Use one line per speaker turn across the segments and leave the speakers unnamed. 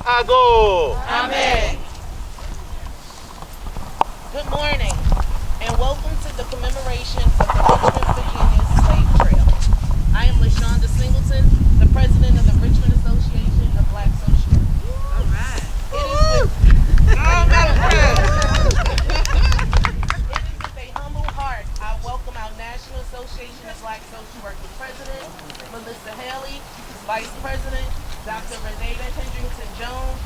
Ago.
Amen. Good morning, and welcome to the commemoration of the Richmond, Virginia Slave Trail. I am LaShonda Singleton, the president of the Richmond Association of Black Social Workers. All right. It is with a humble heart I welcome our National Association of Black Social Workers President, Melissa Haley, Vice President, Dr. Renata Hendrington-Jones,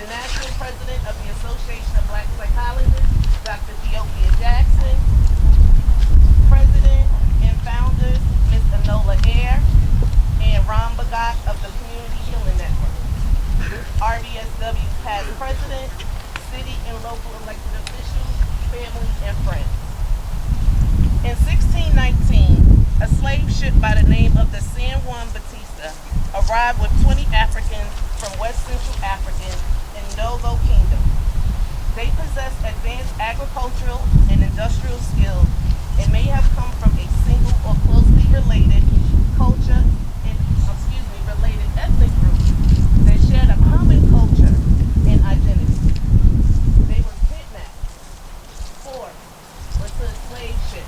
the National President of the Association of Black Psychologists, Dr. Theopia Jackson, President and founders, Ms. Enola Air, and Ron Bagat of the Community Healing Network, RABSW past president, city and local elected officials, family, and friends. In 1619, a slave ship by the name of the San Juan Batista arrived with 20 Africans from West Central Africa in Novo Kingdom. They possessed advanced agricultural and industrial skills and may have come from a single or closely related related ethnic group that shared a common culture and identity. They were kidnapped, forced, onto a slave ship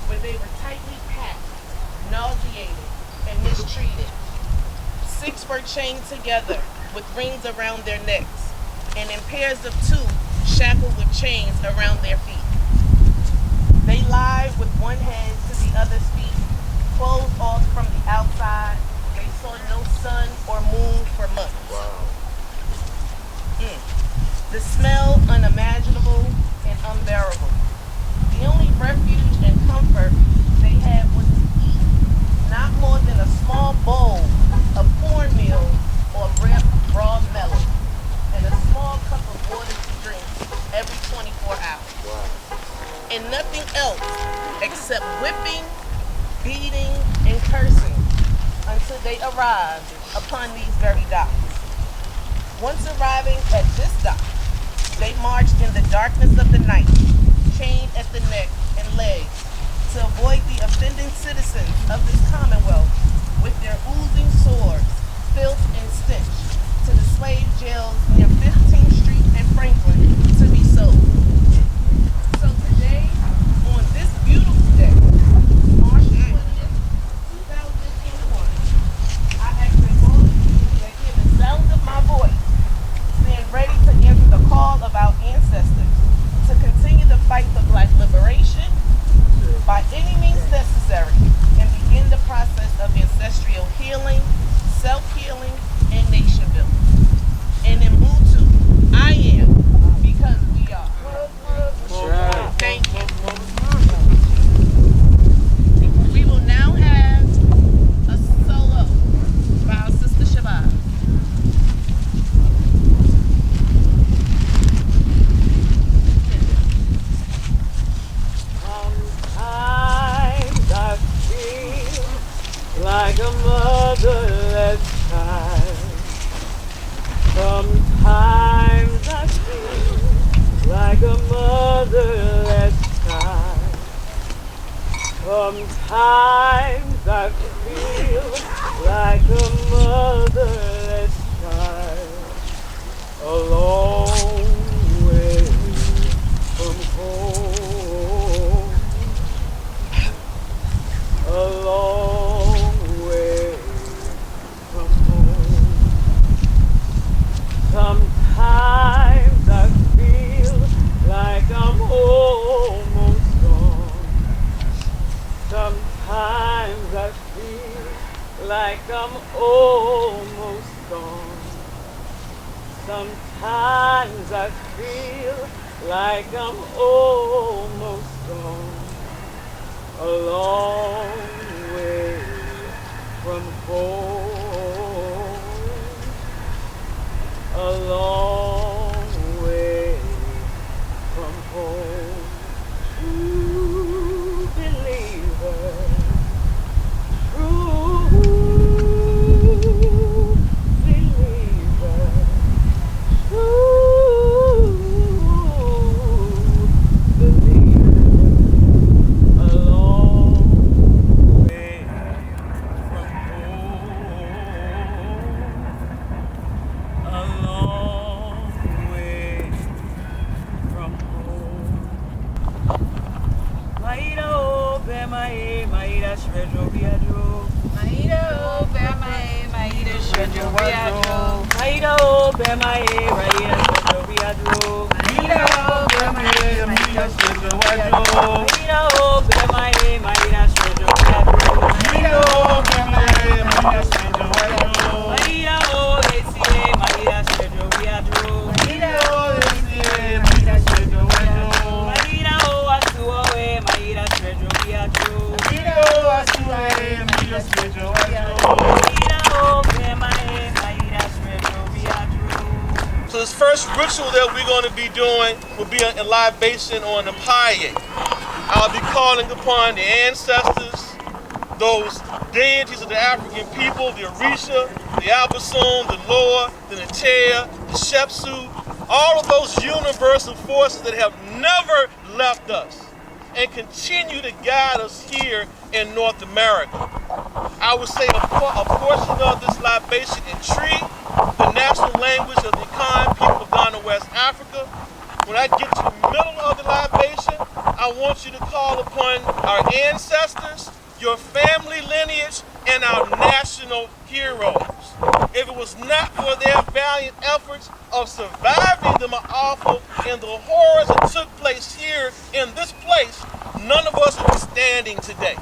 where they were tightly packed, nauseated, and mistreated. 6 were chained together with rings around their necks, and in pairs of 2 shackled with chains around their feet. They lied with one head to the other's feet, closed off from the outside. They saw no sun or moon for months.
Wow.
The smell unimaginable and unbearable. The only refuge and comfort they had was to eat not more than a small bowl of cornmeal or raw melon, and a small cup of water to drink every 24 hours.
Wow.
And nothing else except whipping, beating, and cursing until they arrived upon these very docks. Once arriving at this dock, they marched in the darkness of the night, chained at the neck and legs, to avoid the offending citizens of this commonwealth with their oozing swords, filth, and stench, to the slave jails near 15th Street and Franklin to be sold. So today, on this beautiful day, March 20th, 2021, I ask that all of you that hear the sound of my voice stand ready to answer the call of our ancestors to continue the fight for Black liberation by any means necessary and begin the process of ancestral healing, self-healing, and nation building. And in Ubuntu, I am because we are. Thank you. We will now have a solo by our sister Shabazz.
Sometimes I feel like a motherless child. Sometimes I feel like a motherless child. Sometimes I feel like a motherless child. A long way from home. A long way from home. Sometimes I feel like I'm almost gone. Sometimes I feel like I'm almost gone. Sometimes I feel like I'm almost gone. A long way from home. A long way from home. True believer, true believer, true believer. A long way from home. Viadro. Maida o Bemae, Raida Stretcho Viadro. Maida o Bemae, Maida Stretcho Viadro. Maida o Bemae, Maida Stretcho Viadro. Maida o Bemae, Maida Stretcho Viadro. Maida o ACA, Maida Stretcho Viadro. Maida o ACA, Maida Stretcho Viadro. Maida o Asuoe, Maida Stretcho Viadro. Maida o Asuoe, Maida Stretcho Viadro.
So this first ritual that we're going to be doing will be a libation on the Paye. I'll be calling upon the ancestors, those deities of the African people, the Orisha, the Albasoon, the Loa, the Netea, the Shepsu, all of those universal forces that have never left us and continue to guide us here in North America. I would say a portion of this libation in Tree, the national language of the Akan people of Ghana, West Africa. When I get to the middle of the libation, I want you to call upon our ancestors, your family lineage, and our national heroes. If it was not for their valiant efforts of surviving the Ma'afa and the horrors that took place here in this place, none of us would be standing today.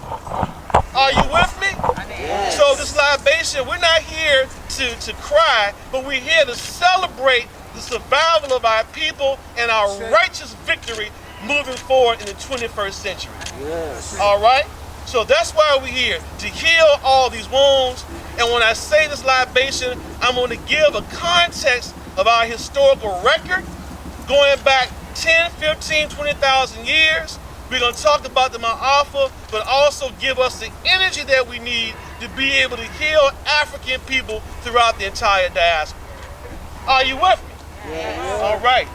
Are you with me? Yes. So this libation, we're not here to cry, but we're here to celebrate the survival of our people and our righteous victory moving forward in the 21st century. Yes. All right? So that's why we're here, to heal all these wounds. And when I say this libation, I'm going to give a context of our historical record going back 10, 15, 20,000 years. We're going to talk about the Ma'afa, but also give us the energy that we need to be able to heal African people throughout the entire diaspora. Are you with me? Yes. All right.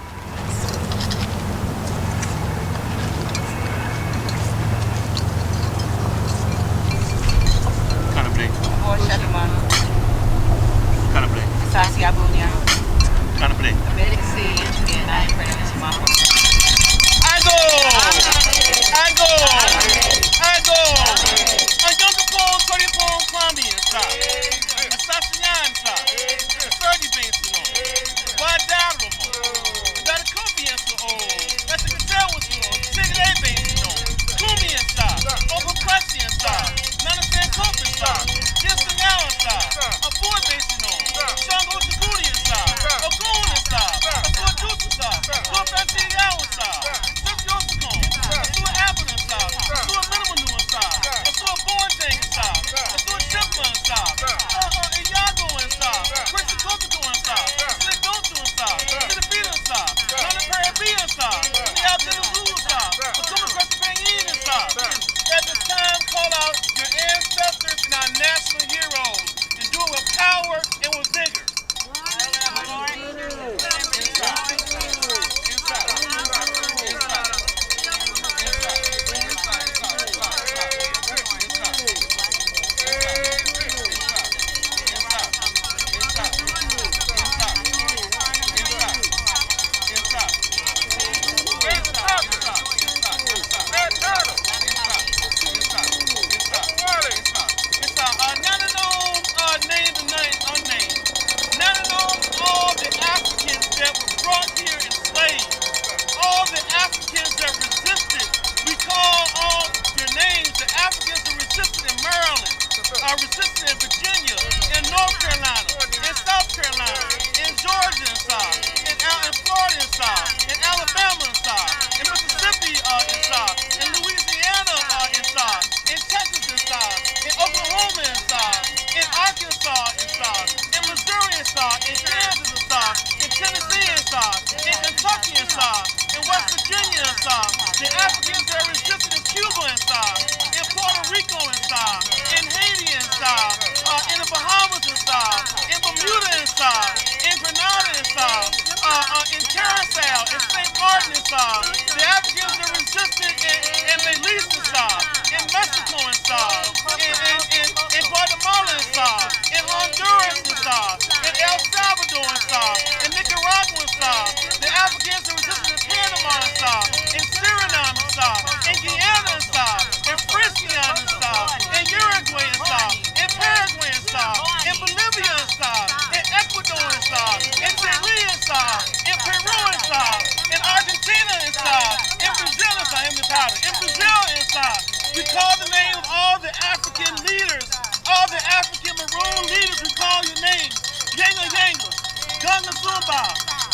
the names. Yanga Yanga, Gunga Zumba,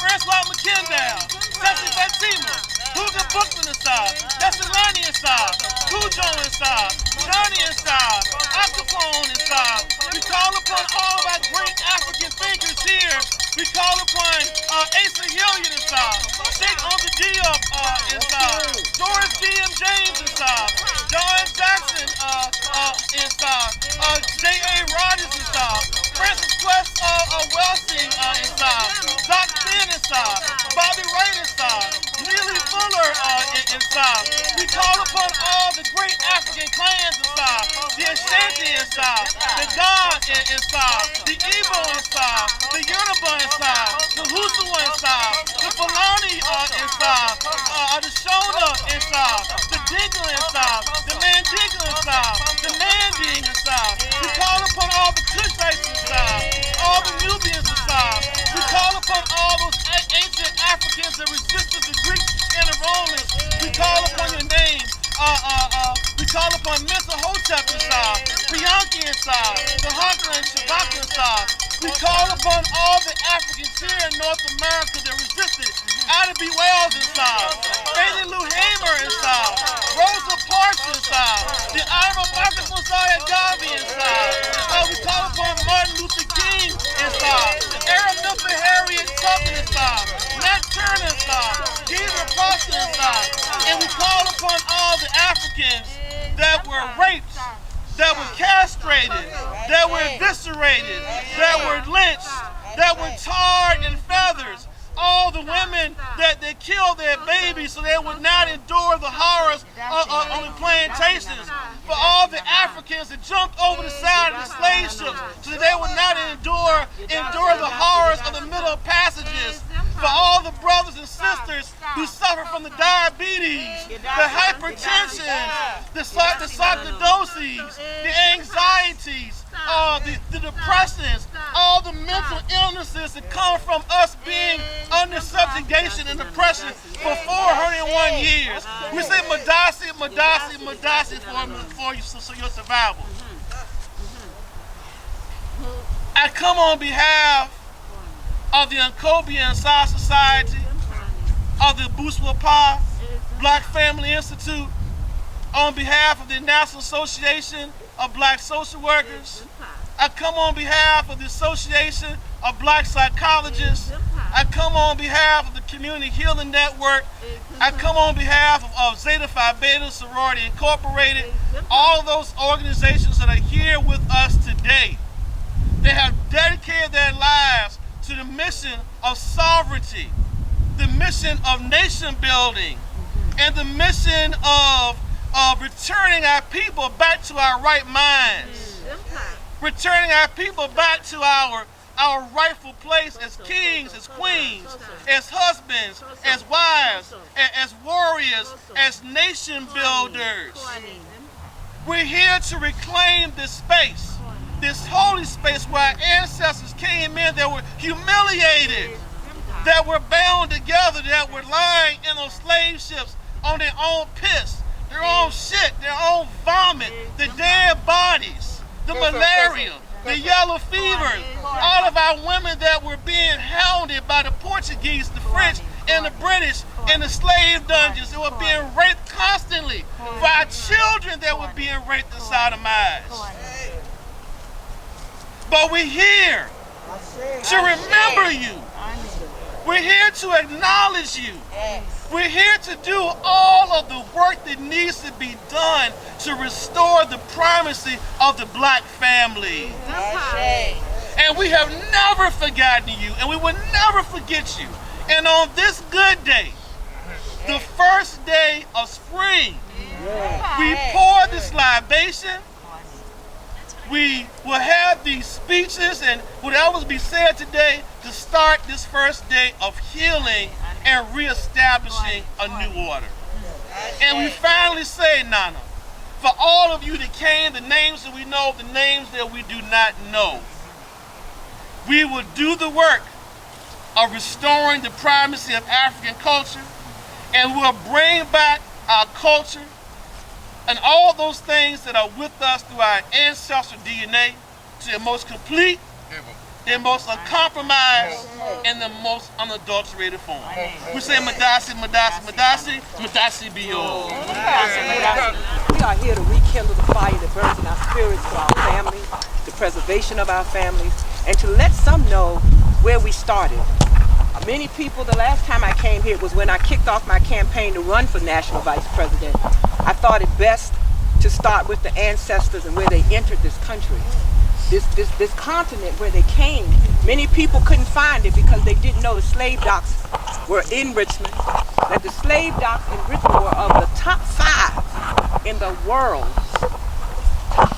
Francois McKendall, Tessie Fatima, Huga Bookman inside, that's Ilani inside, Cujo inside, Johnny inside, Acapone inside. We call upon all of our great African thinkers here. We call upon Asa Hilliard inside, Sheikh Uncle Diop inside, Doris G.M. James inside, John Jackson inside, J.A. Rogers inside, Francis Quest Welsing inside, Doc Finn inside, Bobby Wright inside, Neely Fuller inside. We call upon all the great African clans inside, the Ashanti inside, the God inside, the Igbo inside, the Yoruba inside, the Hausa inside, the Fulani inside, the Shona inside, the Dinka inside, the Mandinka inside, the Manding inside. We call upon all the Kushites inside, all the Nubians inside. We call upon all those ancient Africans that resisted the Greeks and the Romans. We call upon your name. We call upon Mensa Hotep inside, Bianchi inside, the Hunter and Shabaka inside. We call upon all the Africans here in North America that resisted. Ada B. Wells inside, Fannie Lou Hamer inside, Rosa Parks inside, the Honorable Marcus Mosiah Garvey inside. We call upon Martin Luther King inside, Aaron Milford Harriet Tubman inside, Nat Turner inside, Geezer Prosper inside. And we call upon all the Africans that were raped, that were castrated, that were eviscerated, that were lynched, that were tarred in feathers. All the women that they killed their babies so they would not endure the horrors on the plantations. For all the Africans that jumped over the side of the slave ships so that they would not endure the horrors of the Middle Passages. For all the brothers and sisters who suffer from the diabetes, the hypertension, the sarcoidoses, the anxieties, the depressions, all the mental illnesses that come from us being under subjugation and oppression for 401 years. We say Madasi, Madasi, Madasi for your survival. I come on behalf of the Nkobi and Sa Society, of the Buswapa Black Family Institute, on behalf of the National Association of Black Social Workers. I come on behalf of the Association of Black Psychologists. I come on behalf of the Community Healing Network. I come on behalf of Zeta Phi Beta Sorority Incorporated, all those organizations that are here with us today. They have dedicated their lives to the mission of sovereignty, the mission of nation building, and the mission of returning our people back to our right minds, returning our people back to our rightful place as kings, as queens, as husbands, as wives, as warriors, as nation builders. We're here to reclaim this space, this holy space where our ancestors came in, that were humiliated, that were bound together, that were lying in those slave ships on their own piss, their own shit, their own vomit, the dead bodies, the malaria, the yellow fever, all of our women that were being hounded by the Portuguese, the French, and the British in the slave dungeons that were being raped constantly, for our children that were being raped inside of mines. But we're here to remember you. We're here to acknowledge you. We're here to do all of the work that needs to be done to restore the primacy of the black family. And we have never forgotten you, and we will never forget you. And on this good day, the first day of spring, we pour this libation. We will have these speeches and whatever will be said today to start this first day of healing and reestablishing a new order. And we finally say, Nana, for all of you that came, the names that we know, the names that we do not know, we will do the work of restoring the primacy of African culture, and we'll bring back our culture and all those things that are with us through our ancestral DNA to the most complete their most uncompromised and the most unadulterated form. We say Madasi, Madasi, Madasi, Madasi be yours.
We are here to rekindle the fire that burns in our spirits for our families, the preservation of our families, and to let some know where we started. Many people, the last time I came here was when I kicked off my campaign to run for national vice president. I thought it best to start with the ancestors and where they entered this country. This continent where they came, many people couldn't find it because they didn't know the slave docks were in Richmond, that the slave docks in Richmond were of the top 5 in the world, top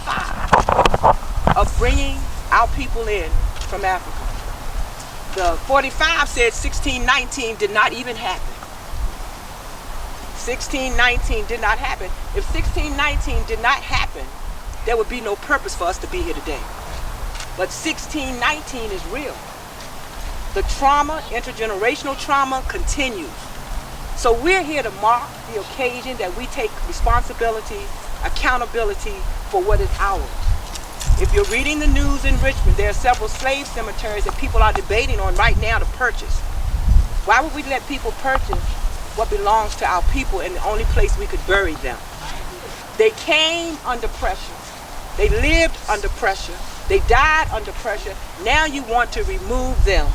5 of bringing our people in from Africa. The 45 said 1619 did not even happen. 1619 did not happen. If 1619 did not happen, there would be no purpose for us to be here today. But 1619 is real. The trauma, intergenerational trauma, continues. So we're here to mark the occasion that we take responsibility, accountability for what is ours. If you're reading the news in Richmond, there are several slave cemeteries that people are debating on right now to purchase. Why would we let people purchase what belongs to our people in the only place we could bury them? They came under pressure. They lived under pressure. They died under pressure. Now you want to remove them.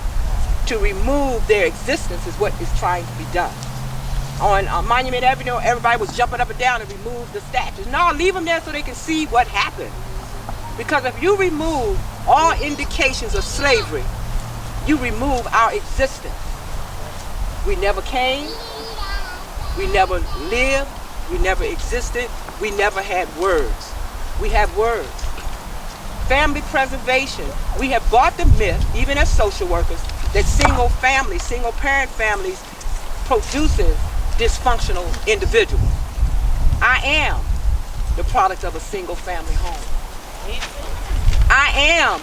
To remove their existence is what is trying to be done. On Monument Avenue, everybody was jumping up and down to remove the statues. No, leave them there so they can see what happened. Because if you remove all indications of slavery, you remove our existence. We never came, we never lived, we never existed, we never had words. We have words. Family preservation. We have bought the myth, even as social workers, that single families, single parent families produces dysfunctional individuals. I am the product of a single family home. I am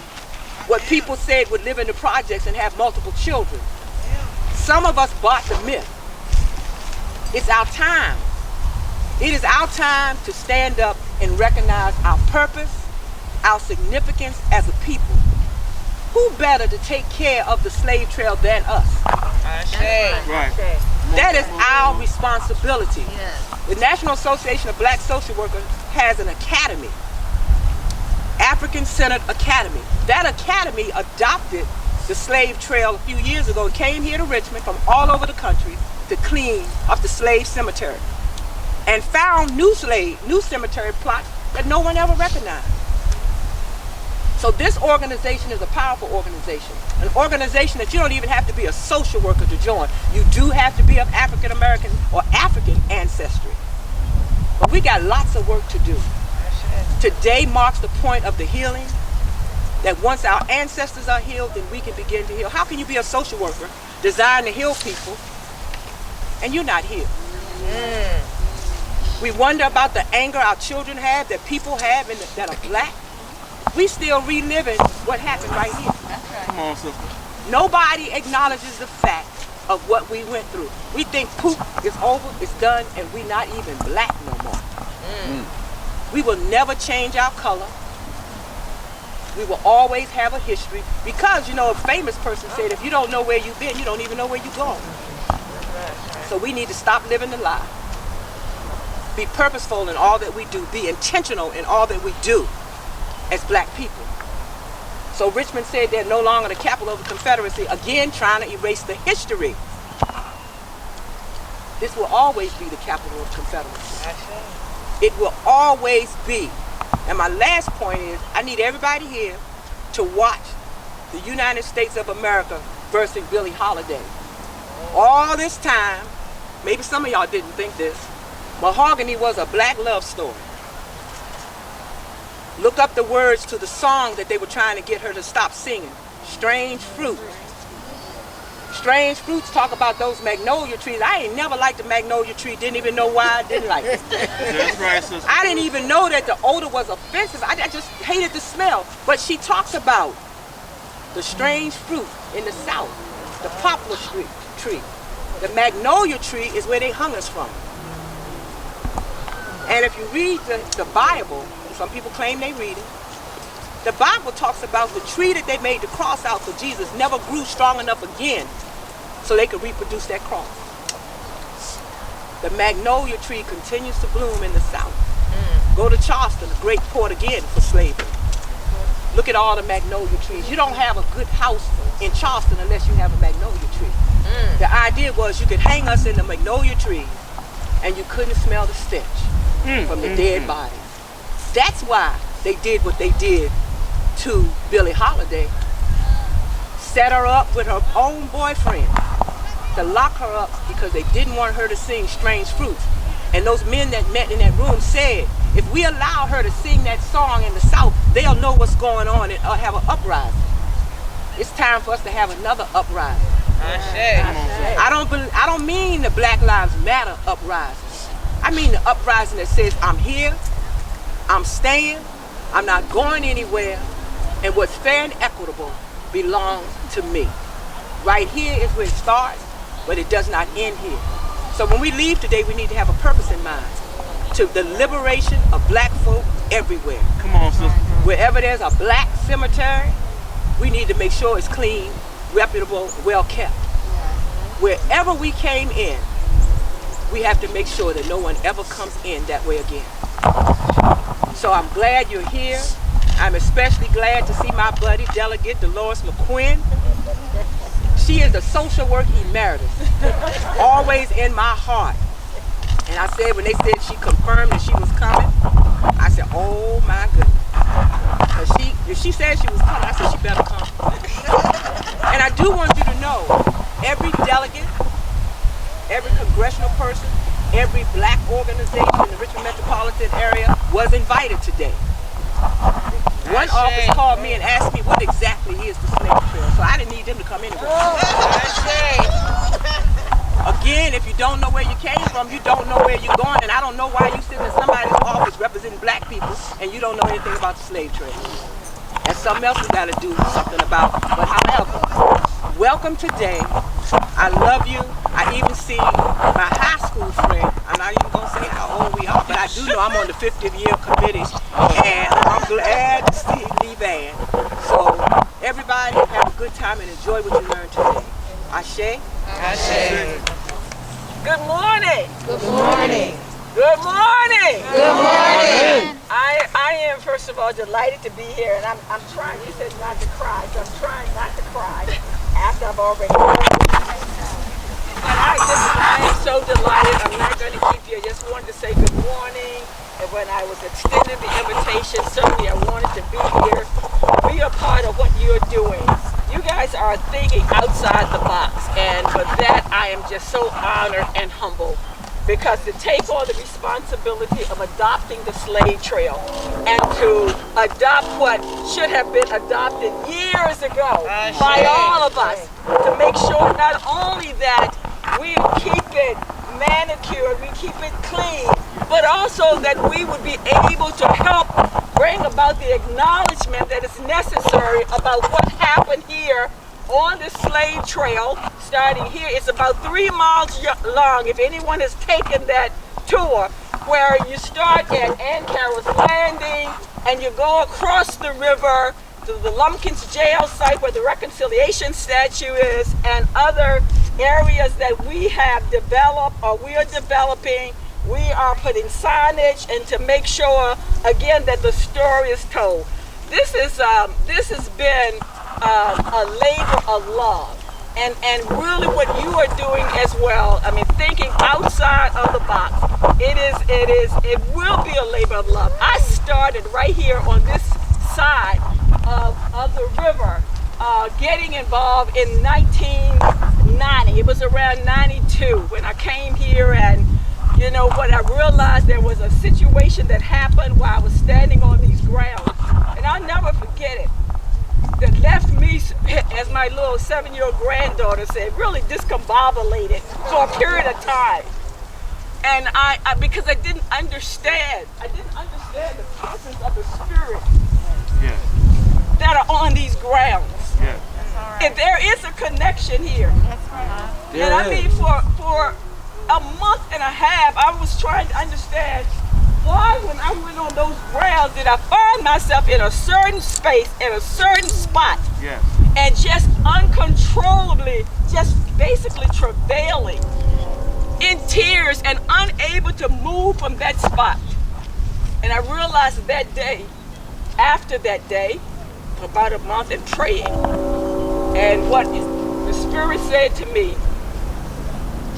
what people said would live in the projects and have multiple children. Some of us bought the myth. It's our time. It is our time to stand up and recognize our purpose, our significance as a people. Who better to take care of the slave trail than us?
Right.
That is our responsibility. The National Association of Black Social Workers has an academy, African-Centered Academy. That academy adopted the slave trail a few years ago and came here to Richmond from all over the country to clean up the slave cemetery and found new cemetery plots that no one ever recognized. So this organization is a powerful organization, an organization that you don't even have to be a social worker to join. You do have to be of African American or African ancestry. But we got lots of work to do. Today marks the point of the healing, that once our ancestors are healed, then we can begin to heal. How can you be a social worker designed to heal people and you're not healed? We wonder about the anger our children have, that people have, and that are black. We still reliving what happened right here.
Come on, sister.
Nobody acknowledges the fact of what we went through. We think poop is over, it's done, and we're not even black no more. We will never change our color. We will always have a history, because, you know, a famous person said, if you don't know where you've been, you don't even know where you're going. So we need to stop living the lie. Be purposeful in all that we do. Be intentional in all that we do as black people. So Richmond said they're no longer the capital of the Confederacy, again trying to erase the history. This will always be the capital of the Confederacy. It will always be. And my last point is, I need everybody here to watch the United States of America versus Billie Holiday. All this time, maybe some of y'all didn't think this, Mahogany was a black love story. Look up the words to the song that they were trying to get her to stop singing, Strange Fruit. Strange Fruits talk about those magnolia trees. I ain't never liked the magnolia tree, didn't even know why I didn't like it.
That's right, sister.
I didn't even know that the odor was offensive. I just hated the smell. But she talks about the strange fruit in the South, the poplar tree. The magnolia tree is where they hung us from. And if you read the Bible, some people claim they read it, The Bible talks about the tree that they made the cross out for Jesus never grew strong enough again so they could reproduce that cross. The magnolia tree continues to bloom in the South. Go to Charleston, a great port again for slavery. Look at all the magnolia trees. You don't have a good house in Charleston unless you have a magnolia tree. The idea was you could hang us in the magnolia tree and you couldn't smell the stench from the dead bodies. That's why they did what they did to Billie Holiday. Set her up with her own boyfriend to lock her up because they didn't want her to sing Strange Fruits. And those men that met in that room said, if we allow her to sing that song in the South, they'll know what's going on and have an uprising. It's time for us to have another uprising. I don't mean the Black Lives Matter uprising. I mean the uprising that says I'm here, I'm staying, I'm not going anywhere, and what's fair and equitable belongs to me. Right here is where it starts, but it does not end here. So when we leave today, we need to have a purpose in mind to the liberation of black folk everywhere.
Come on, sister.
Wherever there's a black cemetery, we need to make sure it's clean, reputable, well kept. Wherever we came in, we have to make sure that no one ever comes in that way again. So I'm glad you're here. I'm especially glad to see my buddy, Delegate Dolores McQuinn. She is a social work emeritus, always in my heart. And I said, when they said she confirmed that she was coming, I said, oh my goodness. If she said she was coming, I said, she better come. And I do want you to know, every delegate, every congressional person, every black organization in the Richmond metropolitan area was invited today. One office called me and asked me what exactly is the Slave Trail, so I didn't need them to come anyway. Again, if you don't know where you came from, you don't know where you're going, and I don't know why you sit in somebody's office representing black people and you don't know anything about the slave trade. That's something else we got to do something about. But however, welcome today. I love you. I even see my high school friend. I'm not even going to say how old we are, but I do know I'm on the 50th year committee, and I'm glad to see Lee Van. So everybody have a good time and enjoy what you learned today. Ashe.
Ashe.
Good morning.
Good morning.
Good morning.
Good morning.
I am first of all delighted to be here, and I'm trying. You said not to cry, so I'm trying not to cry after I've already heard. But I am so delighted. I'm not going to keep you. I just wanted to say good morning. And when I was extended the invitation, certainly I wanted to be here, be a part of what you're doing. You guys are thinking outside the box, and for that I am just so honored and humbled. Because to take on the responsibility of adopting the slave trail and to adopt what should have been adopted years ago by all of us, to make sure not only that we keep it manicured, we keep it clean, but also that we would be able to help bring about the acknowledgement that is necessary about what happened here on the slave trail. Starting here, it's about 3 miles long. If anyone has taken that tour, where you start at Ann Carroll's Landing and you go across the river to the Lumpkins jail site where the reconciliation statue is, and other areas that we have developed or we are developing. We are putting signage and to make sure again that the story is told. This has been a labor of love, and really what you are doing as well. I mean, thinking outside of the box. It will be a labor of love. I started right here on this side of the river, getting involved in 1990. It was around 92 when I came here, and you know what, I realized there was a situation that happened while I was standing on these grounds, and I'll never forget it. That left me, as my little 7-year-old granddaughter said, really discombobulated for a period of time. And I because I didn't understand the presence of the spirit that are on these grounds. And there is a connection here. And I mean, for a month and a half, I was trying to understand
Boy, when I went on those grounds, did I find myself in a certain space, in a certain spot,
Yes.
and just uncontrollably, just basically travailing in tears and unable to move from that spot. And I realized that day, after that day, about a month in praying, and what the Spirit said to me,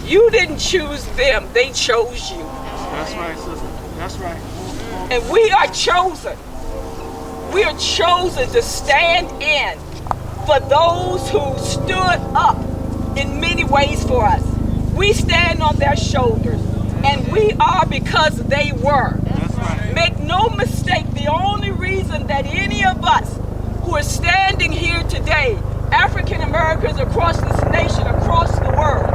you didn't choose them, they chose you.
That's right, sister. That's right.
And we are chosen. We are chosen to stand in for those who stood up in many ways for us. We stand on their shoulders, and we are because they were.
That's right.
Make no mistake, the only reason that any of us who are standing here today, African Americans across this nation, across the world,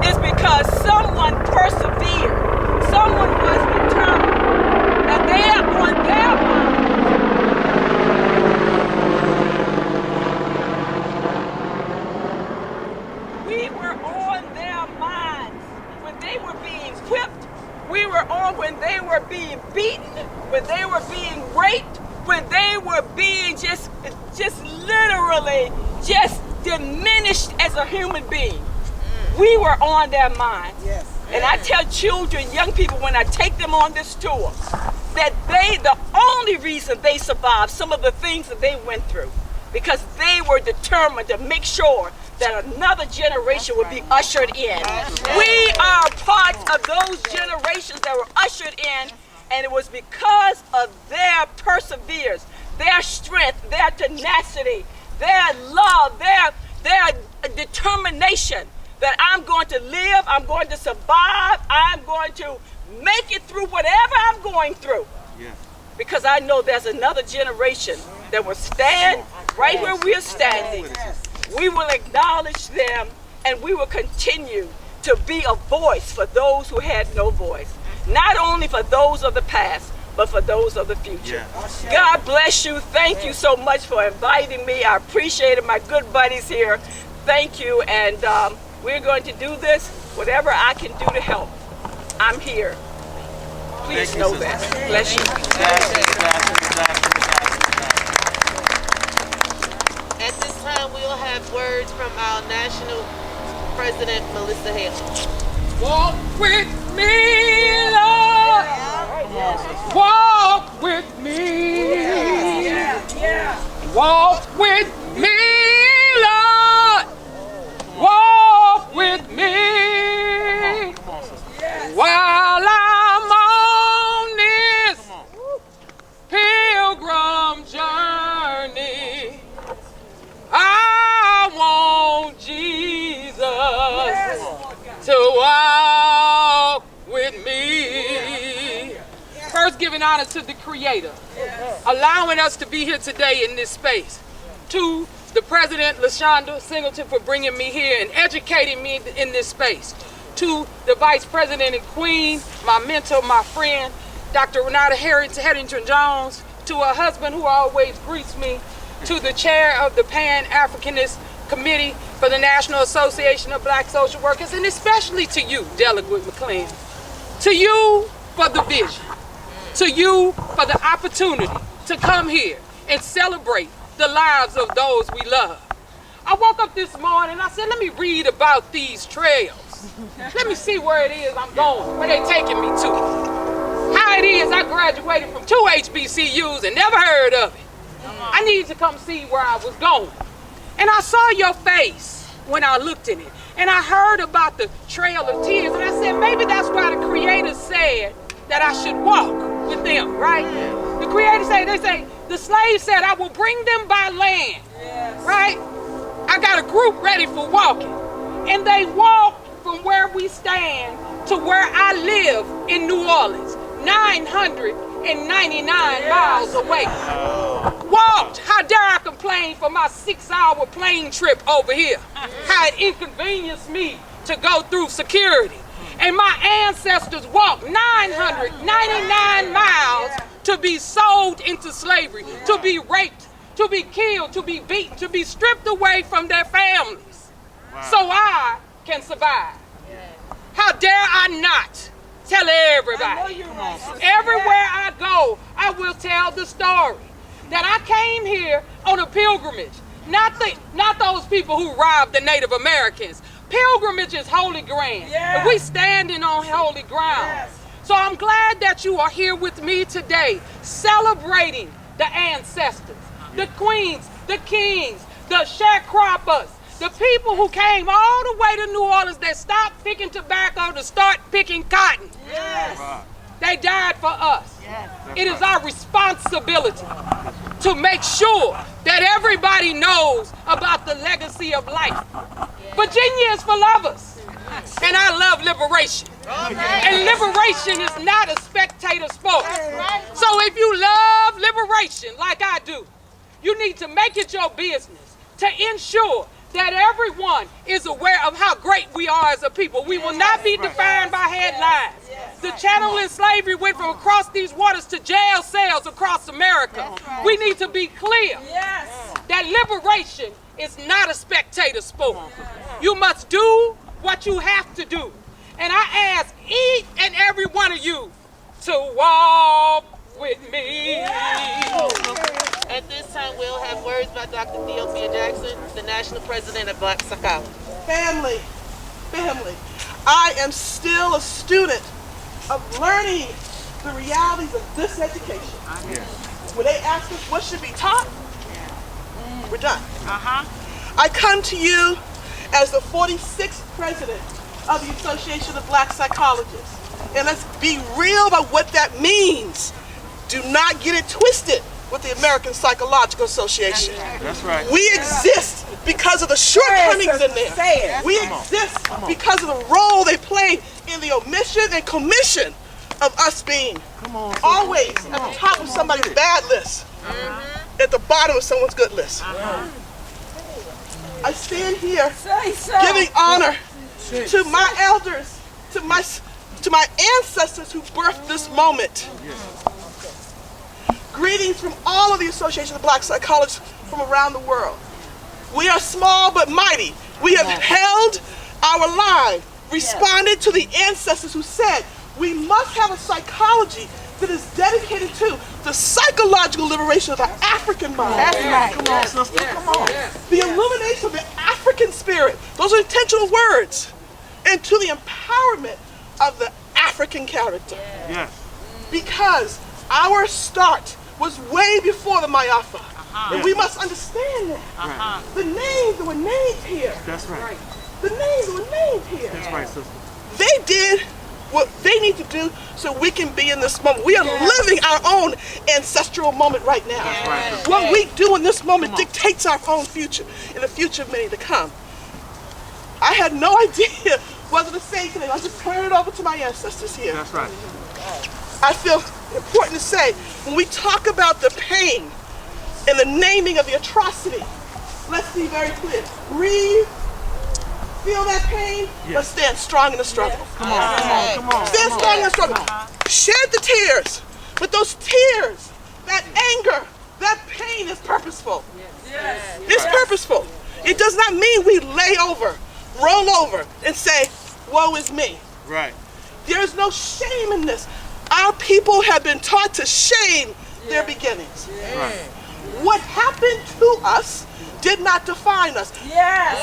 is because someone persevered, someone was determined, and they are on their mind. We were on their minds when they were being whipped. We were on when they were being beaten, when they were being raped, when they were being just literally just diminished as a human being. We were on their minds. Yes. And I tell children, young people, when I take them on this tour, that the only reason they survived some of the things that they went through, because they were determined to make sure that another generation would be ushered in. We are part of those generations that were ushered in, and it was because of their perseverance, their strength, their tenacity, their love, their determination that I'm going to live, I'm going to survive, I'm going to make it through whatever I'm going through.
Yes.
Because I know there's another generation that will stand right where we are standing. We will acknowledge them, and we will continue to be a voice for those who had no voice. Not only for those of the past, but for those of the future.
Yes.
God bless you. Thank you so much for inviting me. I appreciate it. My good buddies here. Thank you. And we're going to do this, whatever I can do to help. I'm here. Please know that. Bless you.
At this time, we'll have words from our national president, Melissa Hale.
Walk with me, Lord. Walk with me. Walk with me, Lord. Walk with me. While I'm on this pilgrim journey, I want Jesus to walk with me. First, giving honor to the Creator, allowing us to be here today in this space. To the President, LaShonda Singleton, for bringing me here and educating me in this space. To the Vice President and Queen, my mentor, my friend, Dr. Renata Harrington Jones. To her husband, who always greets me. To the chair of the Pan-Africanist Committee for the National Association of Black Social Workers, and especially to you, Delegate McLean. To you for the vision. To you for the opportunity to come here and celebrate the lives of those we love. I woke up this morning and I said, let me read about these trails. Let me see where it is I'm going, where they taking me to. How it is I graduated from 2 HBCUs and never heard of it. I needed to come see where I was going. And I saw your face when I looked in it. And I heard about the Trail of Tears. And I said, maybe that's why the Creator said that I should walk with them, right? The Creator said, they say, the slave said, I will bring them by land, right? I got a group ready for walking. And they walked from where we stand to where I live in New Orleans, 999 miles away. Walked, how dare I complain for my 6-hour plane trip over here. How it inconvenienced me to go through security. And my ancestors walked 999 miles to be sold into slavery, to be raped, to be killed, to be beaten, to be stripped away from their families. So I can survive. How dare I not tell everybody. Everywhere I go, I will tell the story that I came here on a pilgrimage. Not those people who robbed the Native Americans. Pilgrimage is holy ground. And we standing on holy ground. So I'm glad that you are here with me today, celebrating the ancestors, the queens, the kings, the sharecroppers, the people who came all the way to New Orleans that stopped picking tobacco to start picking cotton. They died for us. It is our responsibility to make sure that everybody knows about the legacy of life. Virginia is for lovers, and I love liberation. And liberation is not a spectator sport. So if you love liberation like I do, you need to make it your business to ensure that everyone is aware of how great we are as a people. We will not be defined by headlines. The chattel in slavery went from across these waters to jail cells across America. We need to be clear that liberation is not a spectator sport. You must do what you have to do. And I ask each and every one of you to walk with me.
At this time, we'll have words by Dr. Theophia Jackson, the National President of Black Psychology.
Family, I am still a student of learning the realities of this education. When they ask us what should be taught, we're done. I come to you as the 46th president of the Association of Black Psychologists. And let's be real about what that means. Do not get it twisted with the American Psychological Association.
That's right.
We exist because of the shortcomings in there. We exist because of the role they played in the omission and commission of us being always at the top of somebody's bad list, at the bottom of someone's good list. I stand here giving honor to my elders, to my ancestors who birthed this moment. Greetings from all of the Association of Black Psychologists from around the world. We are small but mighty. We have held our line, responded to the ancestors who said we must have a psychology that is dedicated to the psychological liberation of the African mind.
That's right. Come on, sister. Come on.
The illumination of the African spirit. Those are intentional words. And to the empowerment of the African character.
Yes.
Because our start was way before the Mayafa. And we must understand that. The names that were named here.
That's right.
The names that were named here.
That's right, sister.
They did what they need to do so we can be in this moment. We are living our own ancestral moment right now.
That's right.
What we do in this moment dictates our own future and the future of many to come. I had no idea what to say today. I'll just turn it over to my ancestors here.
That's right.
I feel important to say, when we talk about the pain and the naming of the atrocity, let's be very clear. Breathe, feel that pain, but stand strong in the struggle.
Come on, come on, come on.
Stand strong in the struggle. Shed the tears, but those tears, that anger, that pain is purposeful. It's purposeful. It does not mean we lay over, roll over, and say, woe is me.
Right.
There's no shame in this. Our people have been taught to shame their beginnings.
Right.
What happened to us did not define us.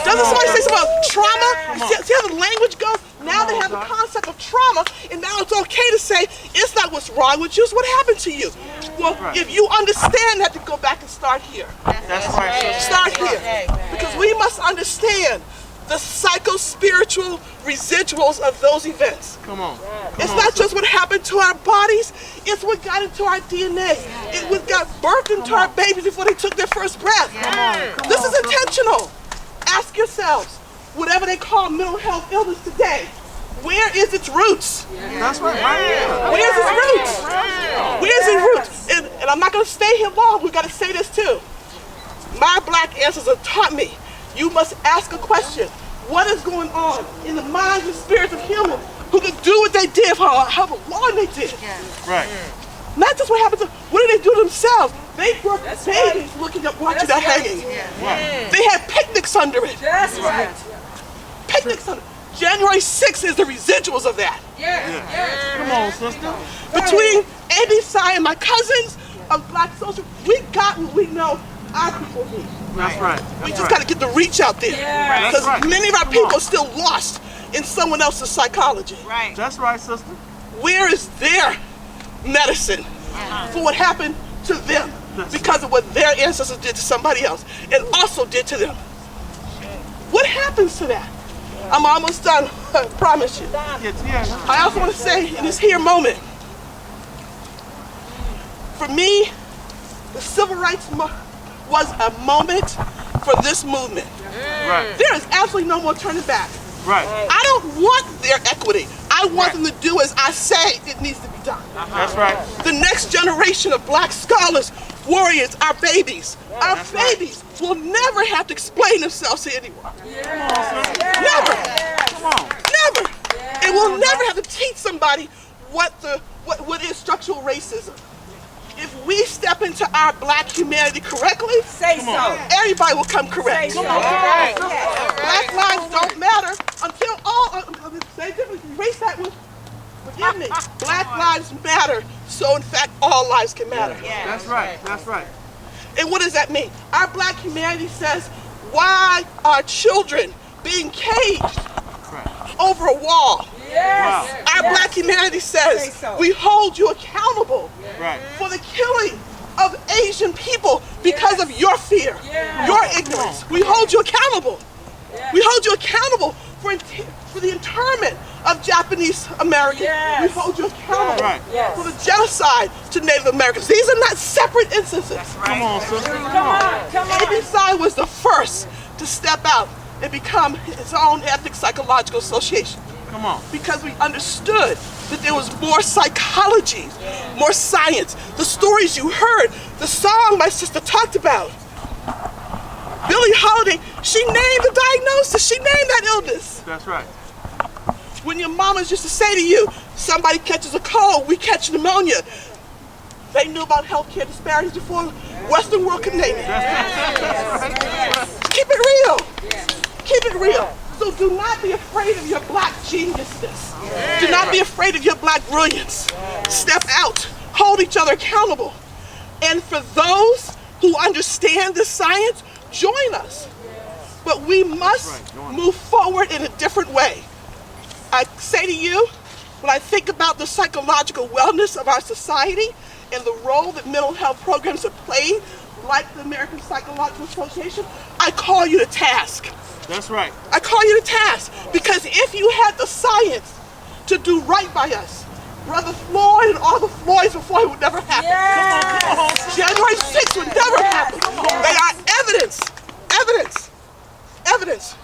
Doesn't somebody say something about trauma? See how the language goes? Now they have the concept of trauma, and now it's okay to say, it's not what's wrong with you, it's what happened to you. Well, if you understand that, to go back and start here.
That's right.
Start here. Because we must understand the psycho-spiritual residuals of those events.
Come on.
It's not just what happened to our bodies, it's what got into our DNA. It what got birthed into our babies before they took their first breath. This is intentional. Ask yourselves, whatever they call mental health illness today, where is its roots?
That's right.
Where's its roots? Where's its roots? And I'm not going to stay here long. We've got to say this too. My black ancestors have taught me, you must ask a question. What is going on in the minds and spirits of humans who could do what they did for however long they did?
Right.
Not just what happened to, what did they do to themselves? They birthed babies looking up, watching that hanging. They had picnics under it.
That's right.
Picnics under it. January 6th is the residuals of that.
Come on, sister.
Between ABC and my cousins of Black social, we got what we know our people need.
That's right.
We just got to get the reach out there. Because many of our people are still lost in someone else's psychology.
That's right, sister.
Where is their medicine for what happened to them because of what their ancestors did to somebody else and also did to them? What happens to that? I'm almost done, I promise you. I also want to say in this here moment, for me, the civil rights was a moment for this movement. There is absolutely no more turning back. I don't want their equity. I want them to do as I say it needs to be done.
That's right.
The next generation of Black scholars, warriors, our babies will never have to explain themselves to anyone. Never. Never. And we'll never have to teach somebody what is structural racism. If we step into our Black humanity correctly, everybody will come correct. Black lives don't matter until erase that one. Forgive me. Black lives matter, so in fact all lives can matter.
That's right. That's right.
And what does that mean? Our Black humanity says, why are children being caged over a wall? Our Black humanity says, we hold you accountable for the killing of Asian people because of your fear, your ignorance. We hold you accountable. We hold you accountable for the internment of Japanese Americans. We hold you accountable for the genocide to Native Americans. These are not separate instances.
Come on, sister.
ABC was the first to step out and become its own ethnic psychological association.
Come on.
Because we understood that there was more psychology, more science. The stories you heard, the song my sister talked about. Billie Holiday, she named the diagnosis, she named that illness.
That's right.
When your mamas used to say to you, somebody catches a cold, we catch pneumonia. They knew about healthcare disparities before Western world could name it. Keep it real. Keep it real. So do not be afraid of your Black geniusness. Do not be afraid of your Black brilliance. Step out. Hold each other accountable. And for those who understand this science, join us. But we must move forward in a different way. I say to you, when I think about the psychological wellness of our society and the role that mental health programs have played, like the American Psychological Association, I call you to task.
That's right.
I call you to task because if you had the science to do right by us, Brother Floyd and all the Floyds before it would never happen. January 6th would never happen. They are evidence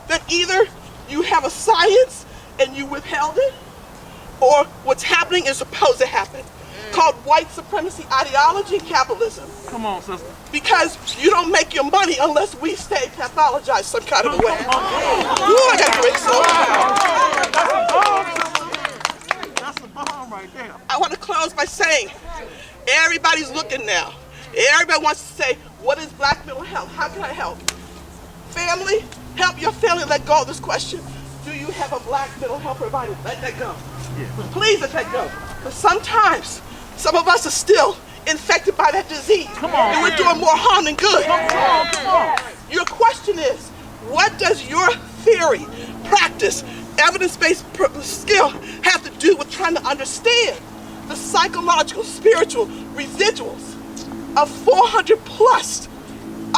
that either you have a science and you withheld it, or what's happening is supposed to happen, called white supremacy ideology and capitalism.
Come on, sister.
Because you don't make your money unless we stay pathologized some kind of a way. Ooh, I got great soul.
That's a bomb right there.
I want to close by saying, everybody's looking now. Everybody wants to say, what is Black mental health? How can I help? Family, help your family let go of this question. Do you have a Black mental health provider? Let that go. Please let that go. But sometimes, some of us are still infected by that disease.
Come on.
And we're doing more harm than good.
Come on.
Your question is, what does your theory, practice, evidence-based skill have to do with trying to understand the psychological, spiritual residuals of 400 plus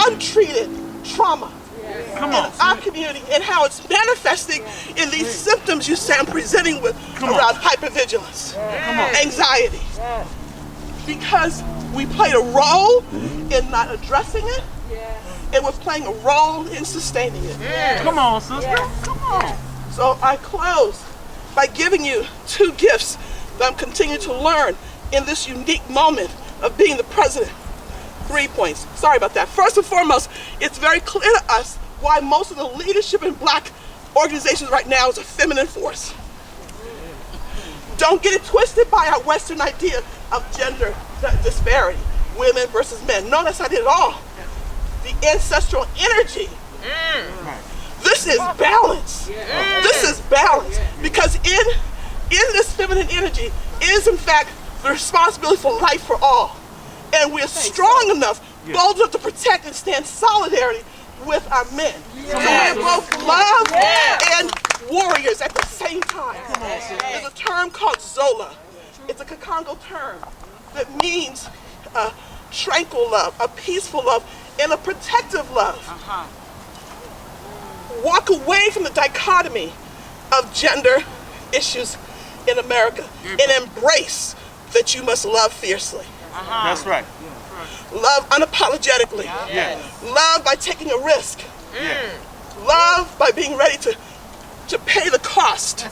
untreated trauma in our community and how it's manifesting in these symptoms you say I'm presenting with around hypervigilance, anxiety. Because we played a role in not addressing it, and we're playing a role in sustaining it.
Come on, sister. Come on.
So I close by giving you two gifts that I'm continuing to learn in this unique moment of being the president. 3 points. Sorry about that. First and foremost, it's very clear to us why most of the leadership in Black organizations right now is a feminine force. Don't get it twisted by our Western idea of gender disparity, women versus men. No, that's not it at all. The ancestral energy. This is balance. This is balance. Because in in this feminine energy is in fact the responsibility for life for all. And we're strong enough, bold enough to protect and stand solidarity with our men. So we're both love and warriors at the same time. There's a term called Zola. It's a Kakongo term that means a tranquil love, a peaceful love, and a protective love. Walk away from the dichotomy of gender issues in America and embrace that you must love fiercely.
That's right.
Love unapologetically. Love by taking a risk. Love by being ready to pay the cost.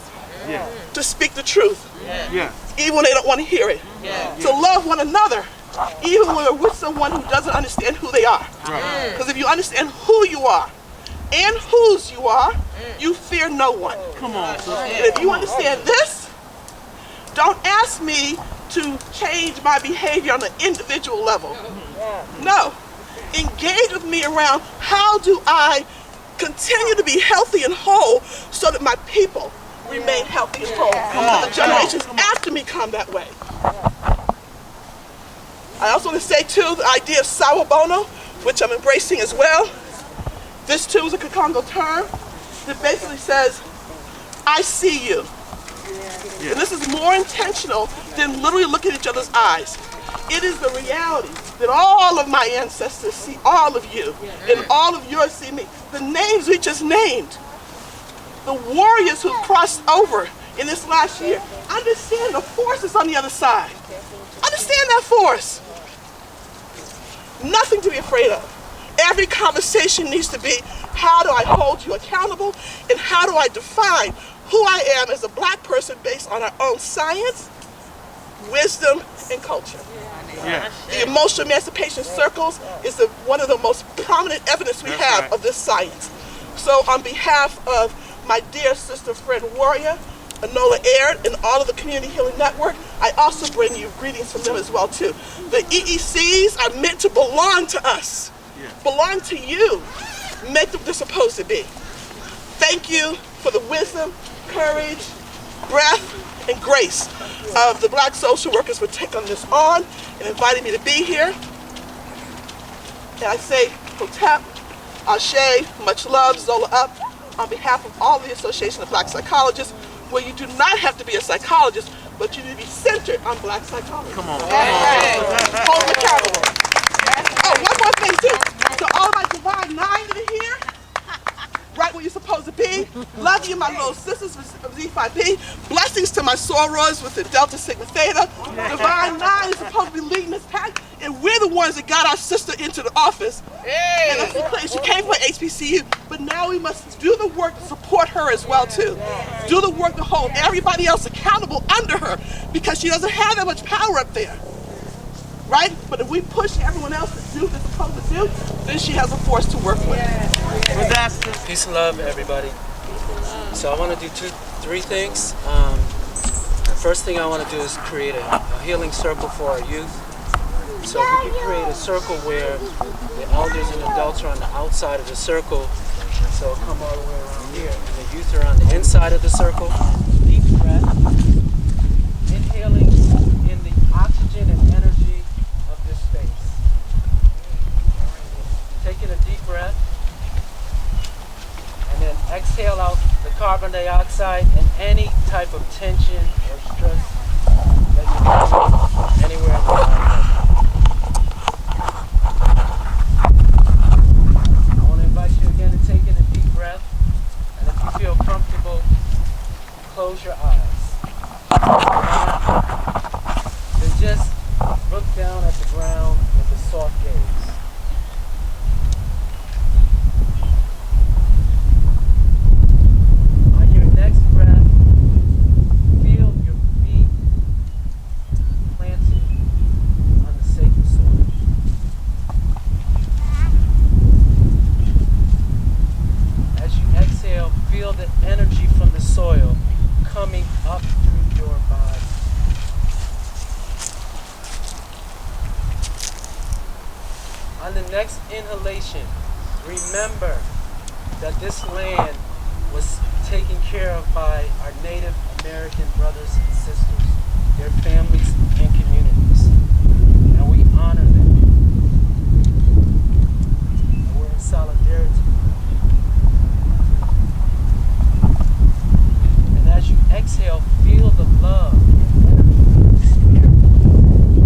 To speak the truth. Even when they don't want to hear it. To love one another. Even when we're with someone who doesn't understand who they are. Because if you understand who you are and whose you are, you fear no one.
Come on.
And if you understand this, don't ask me to change my behavior on an individual level. No. Engage with me around how do I continue to be healthy and whole so that my people remain healthy and whole. So the generations after me come that way. I also want to say too, the idea of sawubona, which I'm embracing as well. This too is a Kakongo term that basically says, I see you. And this is more intentional than literally looking at each other's eyes. It is the reality that all of my ancestors see all of you, and all of yours see me. The names we just named, the warriors who crossed over in this last year, understand the forces on the other side. Understand that force. Nothing to be afraid of. Every conversation needs to be, how do I hold you accountable, and how do I define who I am as a black person based on our own science, wisdom, and culture. The emotional emancipation circles is one of the most prominent evidence we have of this science. So on behalf of my dear sister, friend, warrior, Anola Aird, and all of the Community Healing Network, I also bring you greetings from them as well too. The EECs are meant to belong to us, belong to you, make them what they're supposed to be. Thank you for the wisdom, courage, breath, and grace of the Black social workers for taking this on and inviting me to be here. And I say, Hotep, Ashe, much love, Zola up, on behalf of all the Association of Black Psychologists, where you do not have to be a psychologist, but you need to be centered on Black psychology. Come on. Hold them accountable. Oh, one more thing too. To all of my divine nine that are here, right where you're supposed to be. Love you, my little sisters of Z5P. Blessings to my sorors with the Delta Sigma Theta. Divine Nine is supposed to be leading this pack, and we're the ones that got our sister into the office. And let's be clear, she came from HBCU, but now we must do the work to support her as well too. Do the work to hold everybody else accountable under her, because she doesn't have that much power up there. Right? But if we push everyone else to do what they're supposed to do, then she has a force to work with.
Peace and love, everybody. So I want to do three things. The first thing I want to do is create a healing circle for our youth. So if we can create a circle where the elders and adults are on the outside of the circle, so come all the way around here, and the youth are on the inside of the circle. Deep breath, inhaling in the oxygen and energy of this space. Taking a deep breath, and then exhale out the carbon dioxide and any type of tension or stress that you have anywhere in the body. I want to invite you again to take in a deep breath, and if you feel comfortable, close your eyes. Then just look down at the ground with a soft gaze. Inhalation, remember that this land was taken care of by our Native American brothers and sisters, their families and communities. And we honor them. And we're in solidarity. And as you exhale, feel the love and energy, spirit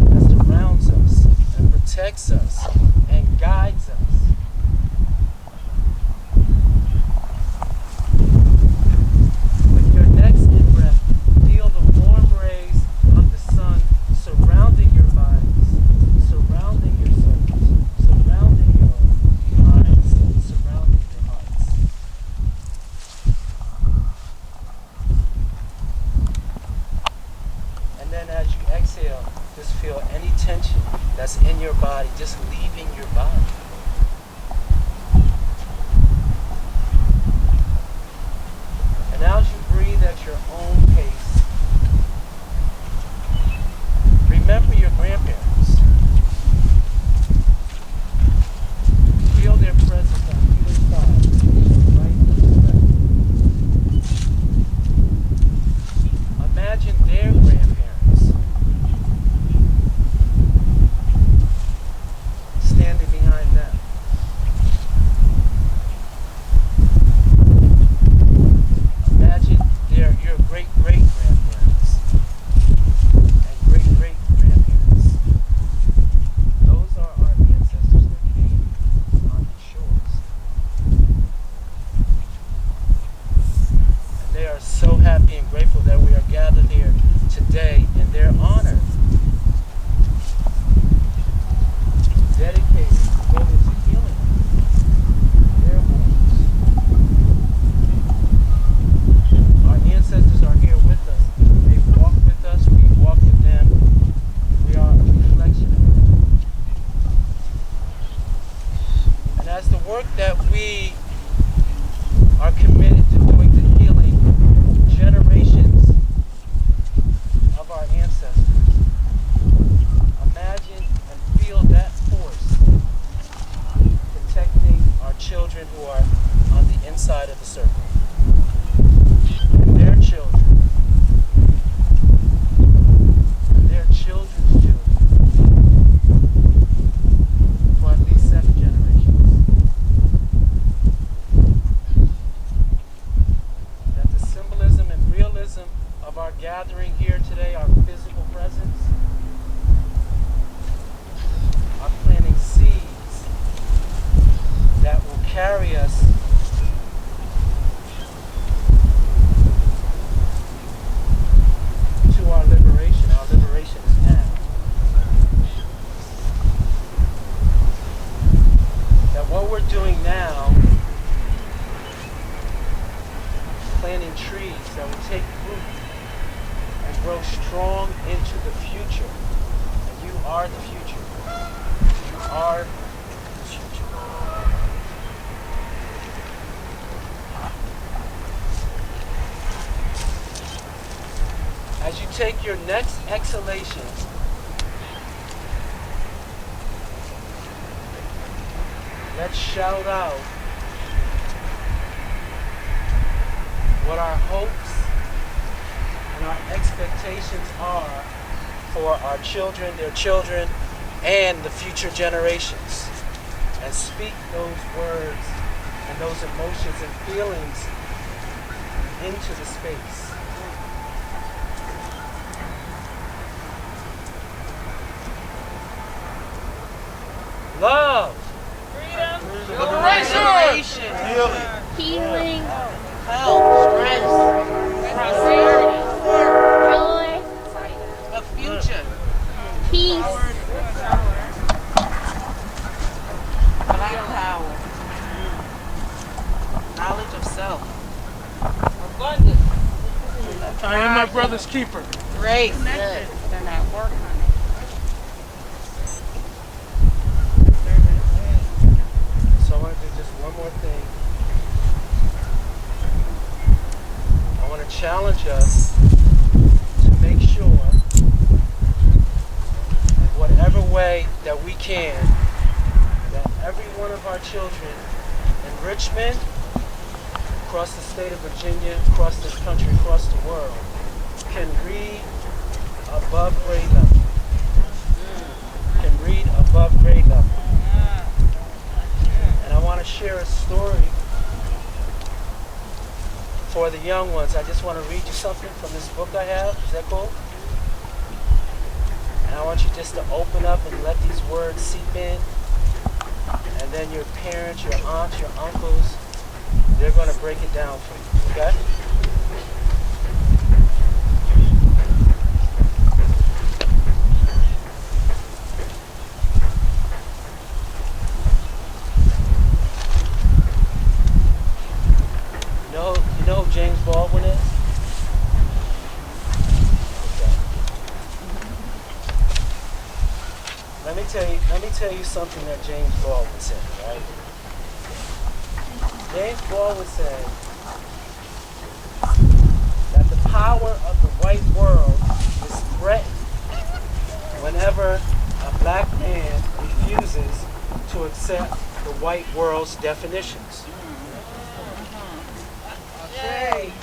that surrounds us and protects us and guides us. That's in your body, just leaving your body. And as you breathe at your own pace, remember your grandparents. Feel their presence on either side, right and left. Imagine their grandparents standing behind them. Imagine your great-great-grandparents and great-great-grandparents. Those are our ancestors that came on these shores. And they are so happy and grateful that we are gathered here today in their honor. Dedicated fully to healing their wounds. Our ancestors are here with us. They walk with us, we walk with them. We are a reflection of them. And as the work that we are committed to doing the healing generations of our ancestors, imagine and feel that force protecting our children who are on the inside of the circle and their children and their children's children for at least 7 generations. That the symbolism and realism of our gathering here today, our physical presence, are planting seeds that will carry us to our liberation. Our liberation is now. That what we're doing now, planting trees that will take root and grow strong into the future. And you are the future. Are the future. As you take your next exhalation, let's shout out what our hopes and our expectations are for our children, their children, and the future generations, and speak those words and those emotions and feelings into the space. Love,
Freedom,
liberation,
Healing,
health, strength, prosperity,
joy,
a future,
peace,
vital power, knowledge of self, abundance,
I am my brother's keeper.
grace,
they're not working on it.
So I want to do just one more thing. I want to challenge us to make sure, in whatever way that we can, that every one of our children in Richmond across the state of Virginia, across this country, across the world, can read above grade level. Can read above grade level. And I want to share a story for the young ones. I just want to read you something from this book I have. Is that cool? And I want you just to open up and let these words seep in. And then your parents, your aunts, your uncles, they're going to break it down for you, okay? You know who James Baldwin is? Okay. Let me tell you something that James Baldwin said, right? James Baldwin said that the power of the white world is threatened whenever a black man refuses to accept the white world's definitions.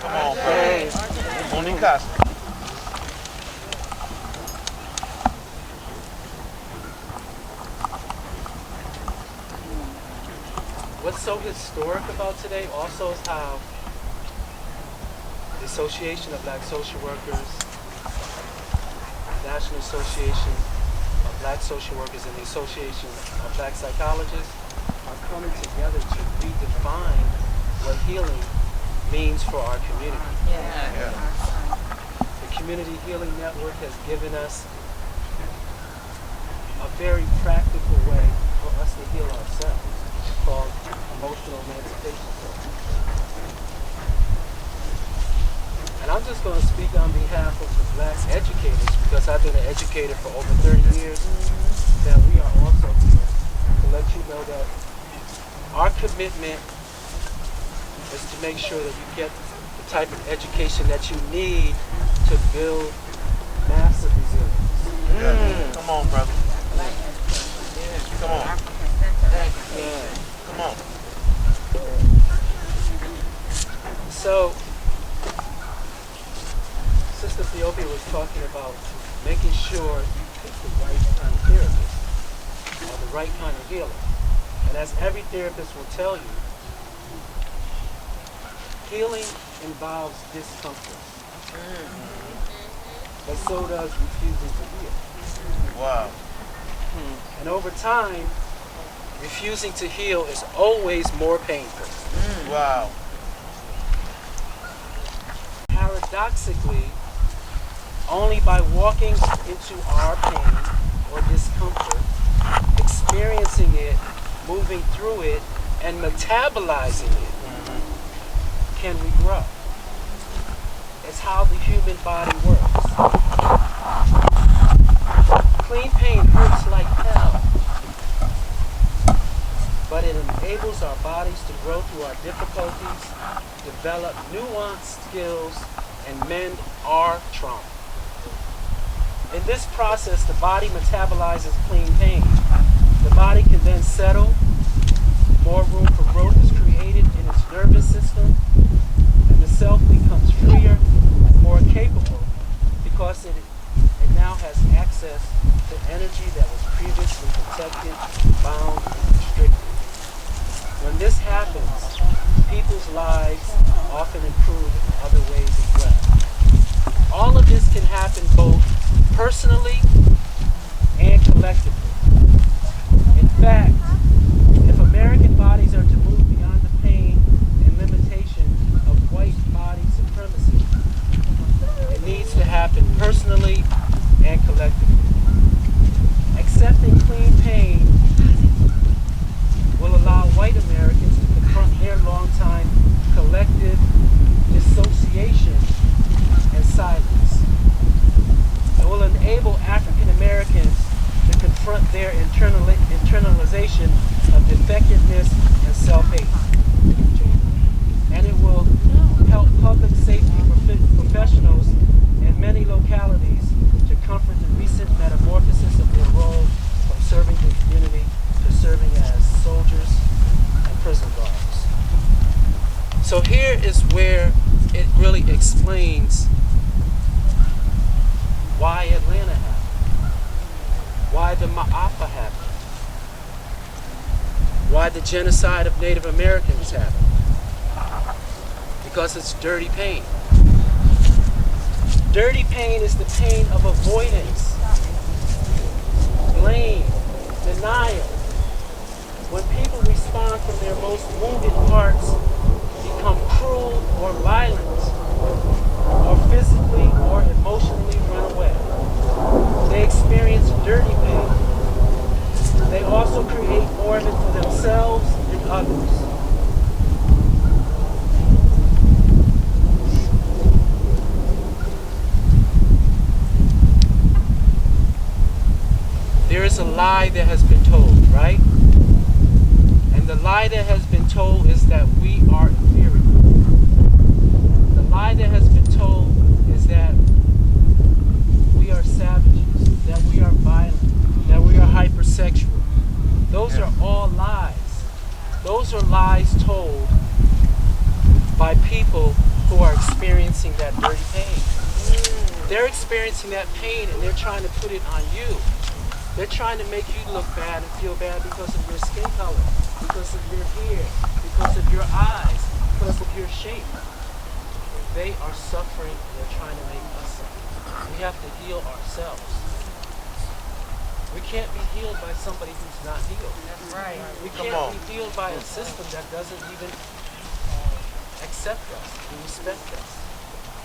Come on, bro. Monica.
What's so historic about today also is how the Association of Black Social Workers, National Association of Black Social Workers, and the Association of Black Psychologists are coming together to redefine what healing means for our community. The Community Healing Network has given us a very practical way for us to heal ourselves, called emotional emancipation. And I'm just going to speak on behalf of the black educators, because I've been an educator for over 30 years, that we are also here to let you know that our commitment is to make sure that you get the type of education that you need to build massive resilience.
Come on, brother. Come on. Come on.
So, Sister Theopia was talking about making sure you pick the right kind of therapist or the right kind of healer. And as every therapist will tell you, healing involves discomfort. But so does refusing to heal.
Wow.
And over time, refusing to heal is always more painful.
Wow.
Paradoxically, only by walking into our pain or discomfort, experiencing it, moving through it, and metabolizing it, can we grow. It's how the human body works. Clean pain hurts like hell, but it enables our bodies to grow through our difficulties, develop nuanced skills, and mend our trauma. In this process, the body metabolizes clean pain. The body can then settle, more room for growth is created in its nervous system, and the self becomes freer, more capable, because it now has access to energy that was previously protected, bound, and restricted. When this happens, people's lives often improve in other ways as well. All of this can happen both personally and collectively. In fact, if American bodies are to move beyond the pain and limitation of white body supremacy, it needs to happen personally and collectively. Accepting clean pain will allow white Americans to confront their long-time collective dissociation and silence. It will enable African Americans to confront their internalization of defectiveness and self-hate. And it will help public safety professionals in many localities to comfort the recent metamorphosis of their role from serving the community to serving as soldiers and prison guards. So here is where it really explains why Atlanta happened, why the Ma'afa happened, why the genocide of Native Americans happened. Because it's dirty pain. Dirty pain is the pain of avoidance, blame, denial. When people respond from their most wounded parts, become cruel or violent, or physically or emotionally run away. They experience dirty pain. They also create more of it for themselves and others. There is a lie that has been told, right? And the lie that has been told is that we are inferior. The lie that has been told is that we are savages, that we are violent, that we are hypersexual. Those are all lies. Those are lies told by people who are experiencing that dirty pain. They're experiencing that pain and they're trying to put it on you. They're trying to make you look bad and feel bad because of your skin color, because of your hair, because of your eyes, because of your shape. They are suffering and they're trying to make us suffer. We have to heal ourselves. We can't be healed by somebody who's not healed.
That's right.
We can't be healed by a system that doesn't even accept us and respect us.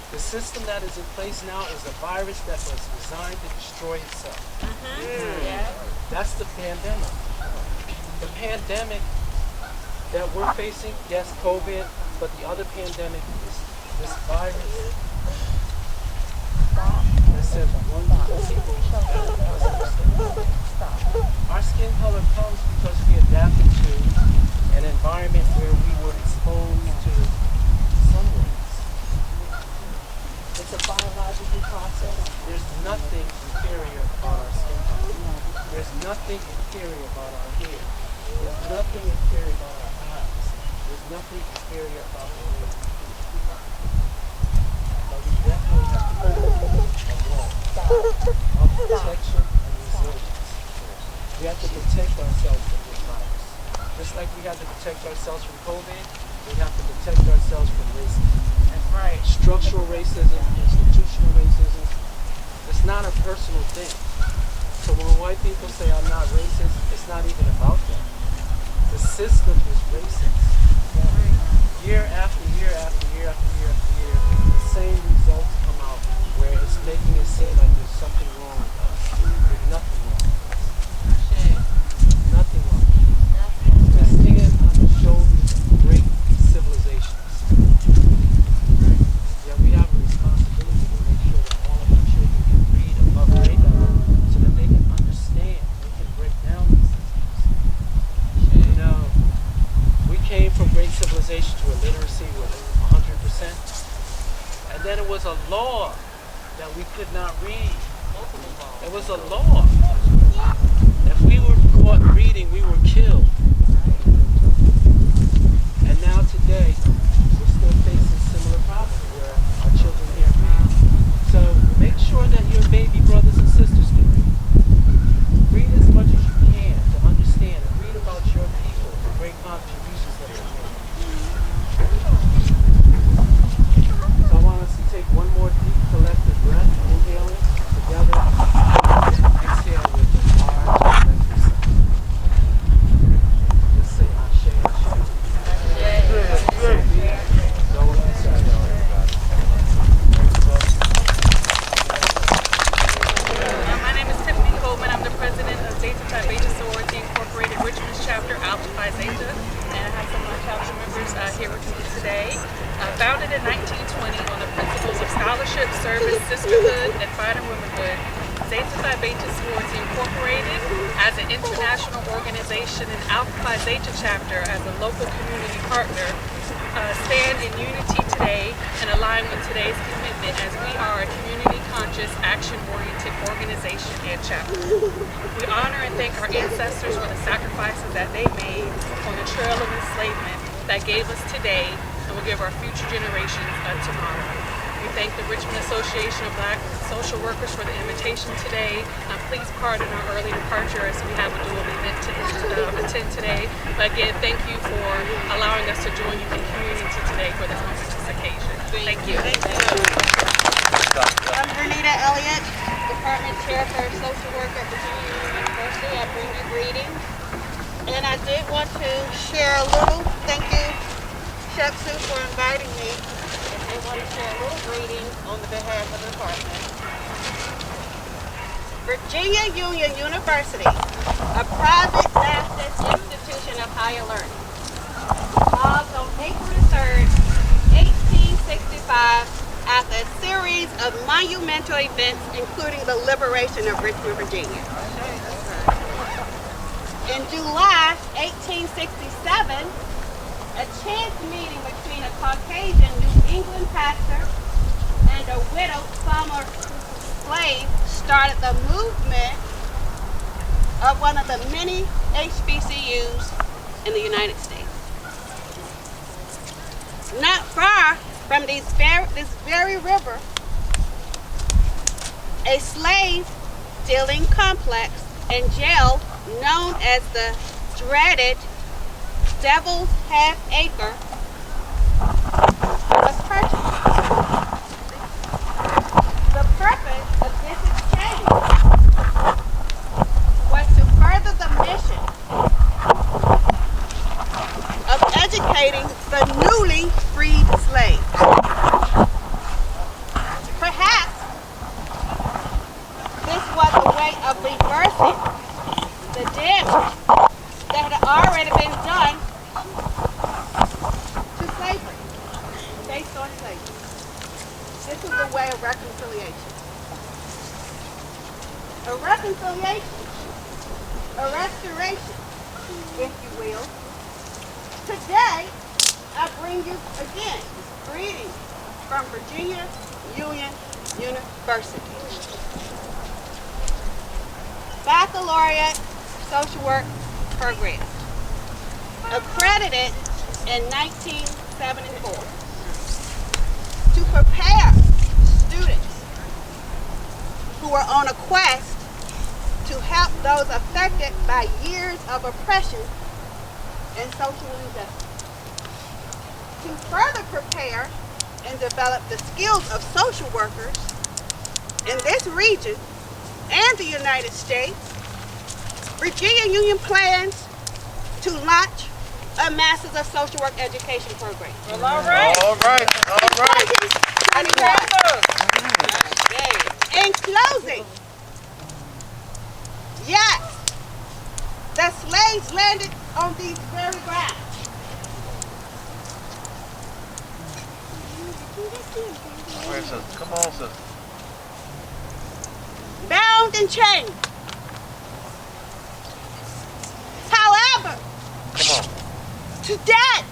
The system that is in place now is a virus that was designed to destroy itself. That's the pandemic. The pandemic that we're facing, yes, COVID, but the other pandemic is this virus that says one group of people our skin color comes because we adapted to an environment where we were exposed to sun rays. It's a biological process. There's nothing inferior about our skin color. There's nothing inferior about our hair. There's nothing inferior about our eyes. There's nothing inferior about the way we think. But we definitely have to go a wall of protection and resilience. We have to protect ourselves from this virus. Just like we have to protect ourselves from COVID, we have to protect ourselves from racism.
Right.
Structural racism, institutional racism, it's not a personal thing. So when white people say I'm not racist, it's not even about that. The system is racist. Year after year after year after year after year, the same results come out where it's making it seem like there's something wrong with us. There's nothing wrong with us. Nothing wrong with us. We stand on the shoulders of great civilizations. Yeah, we have a responsibility to make sure that all of our children can read above grade level so that they can understand, they can break down these systems. You know, we came from great civilization to a literacy with 100%. And then it was a law that we could not read. It was a law. If we were caught reading, we were killed. And now today, we're still facing similar problems where our children can't read. So make sure that your baby brothers and sisters can read. Read as much as you can to understand and read about your people, the great contributions that they made. So I want us to take one more deep collective breath, inhaling together, and exhale with a large collective sigh. Let's say Ashe, Ashe.
My name is Tiffany Coleman. I'm the president of Zeta Phi Beta Sorority Incorporated Richmond chapter, Alpha Phi Zeta, and I have some of my chapter members here with me today. Founded in 1920 on the principles of scholarship, service, sisterhood, and fighting womanhood, Zeta Phi Beta Sorority Incorporated as an international organization and Alpha Phi Zeta chapter as a local community partner stand in unity today and align with today's commitment as we are a community-conscious, action-oriented organization and chapter. We honor and thank our ancestors for the sacrifices that they made on the trail of enslavement that gave us today, and and will give our future generations a tomorrow. We thank the Richmond Association of Black Social Workers for the invitation today. Please pardon our early departure as we have a dual event to attend today. But again, thank you for allowing us to join you in community today for this momentous occasion. Thank you.
I'm Renita Elliott, Department Chair for Social Work at Virginia University. I bring you greetings. And I did want to share a little, thank you, Chef Sue, for inviting me. I want to share a little greeting on the behalf of the department. Virginia Union University, a private Baptist institution of higher learning, paused on April 3rd, 1865, after a series of monumental events, including the liberation of Richmond, Virginia. In July 1867, a chance meeting between a Caucasian New England pastor and a widowed former slave started the movement of one of the many HBCUs in the United States. Not far from this very river, a slave dealing complex and jail known as the dreaded Devil's Half Acre was purchased. The purpose of this exchange was to further the mission of educating the newly freed slaves. Perhaps this was a way of reversing the damage that had already been done to slavery, based on slavery. This was a way of reconciliation. A reconciliation, a restoration, if you will. Today, I bring you again greetings from Virginia Union University. Baccalaureate Social Work Program, accredited in 1974 to prepare students who are on a quest to help those affected by years of oppression and social injustice. To further prepare and develop the skills of social workers in this region and the United States, Virginia Union plans to launch a Masters of Social Work Education program.
Well, all right. All right.
In closing, yes, the slaves landed on these very grounds.
Where's sister? Come on, sister.
Bound and chained. However,
come on.
Today,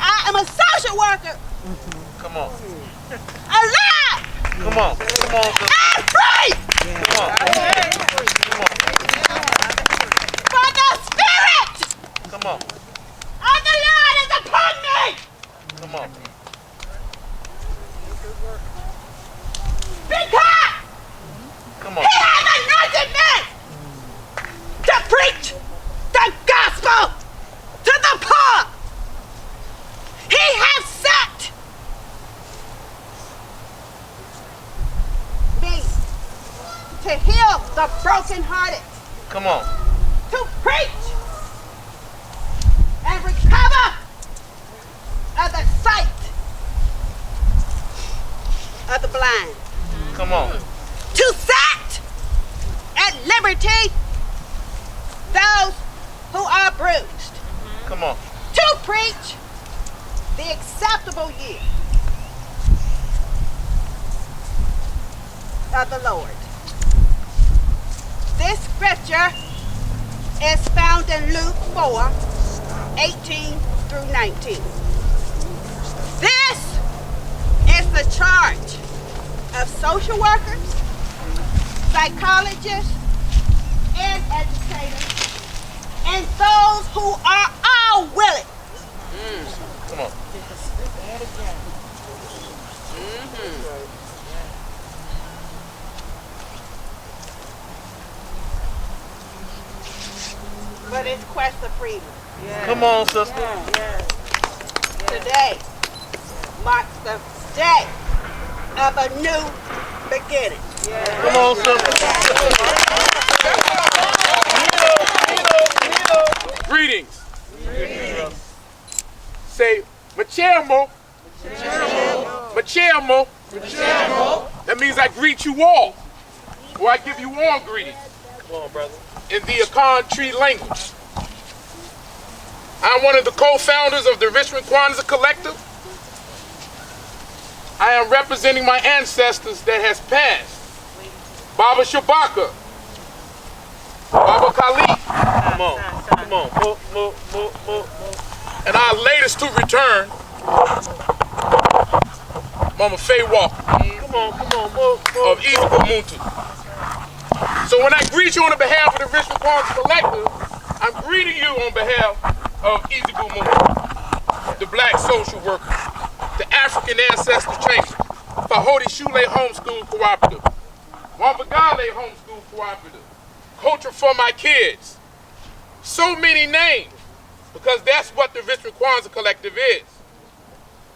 I am a social worker.
Come on.
Alive.
Come on. Come on, sister.
And free.
Come on. Come on.
For the spirit.
Come on.
Of the Lord is upon me.
Come on.
Because
come on.
He has anointed me to preach the gospel to the poor. He has sent me to heal the brokenhearted.
Come on.
To preach and recover of the sight of the blind.
Come on.
To set at liberty those who are bruised.
Come on.
To preach the acceptable year of the Lord. This scripture is found in Luke 4:18 through 19. This is the charge of social workers, psychologists, and educators, and those who are all willing
Come on.
But it's quest of freedom.
Come on, sister.
Today marks the day of a new beginning.
Come on, sister.
Greetings. Say, Machemo. Machemo. That means I greet you all. Or I give you all greetings.
Come on, brother.
In the Akan Tree language. I'm one of the co-founders of the Richmond Kwanzaa Collective. I am representing my ancestors that has passed. Baba Shabaka, Baba Khalid.
Come on. Come on. Mo.
And our latest to return, Mama Faye Walker.
Come on. Mo.
Of Eastwood Muntu. So when I greet you on behalf of the Richmond Kwanzaa Collective, I'm greeting you on behalf of Eastwood Muntu, the Black social workers, the African Ancestor Chamber, Fahodi Shule Homeschool Cooperative, Wambagale Homeschool Cooperative, Culture for My Kids. So many names, because that's what the Richmond Kwanzaa Collective is.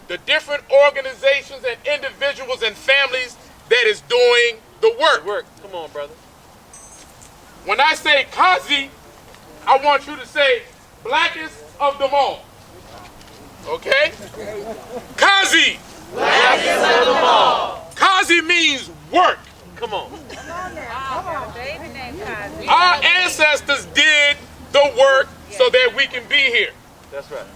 The different organizations and individuals and families that is doing the work.
Come on, brother.
When I say Kazi, I want you to say blackest of them all. Okay? Kazi.
Blackest of them all.
Kazi means work.
Come on.
Our ancestors did the work so that we can be here.
That's right.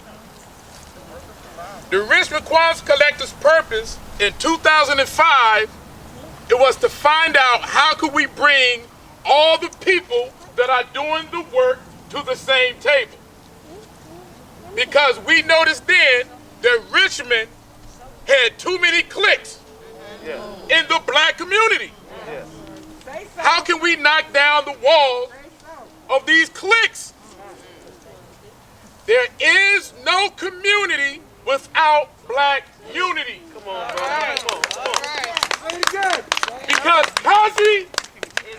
The Richmond Kwanzaa Collective's purpose in 2005, it was to find out how could we bring all the people that are doing the work to the same table. Because we noticed then that Richmond had too many cliques in the black community. How can we knock down the walls of these cliques? There is no community without black unity.
Come on, brother. Come on.
Because Kazi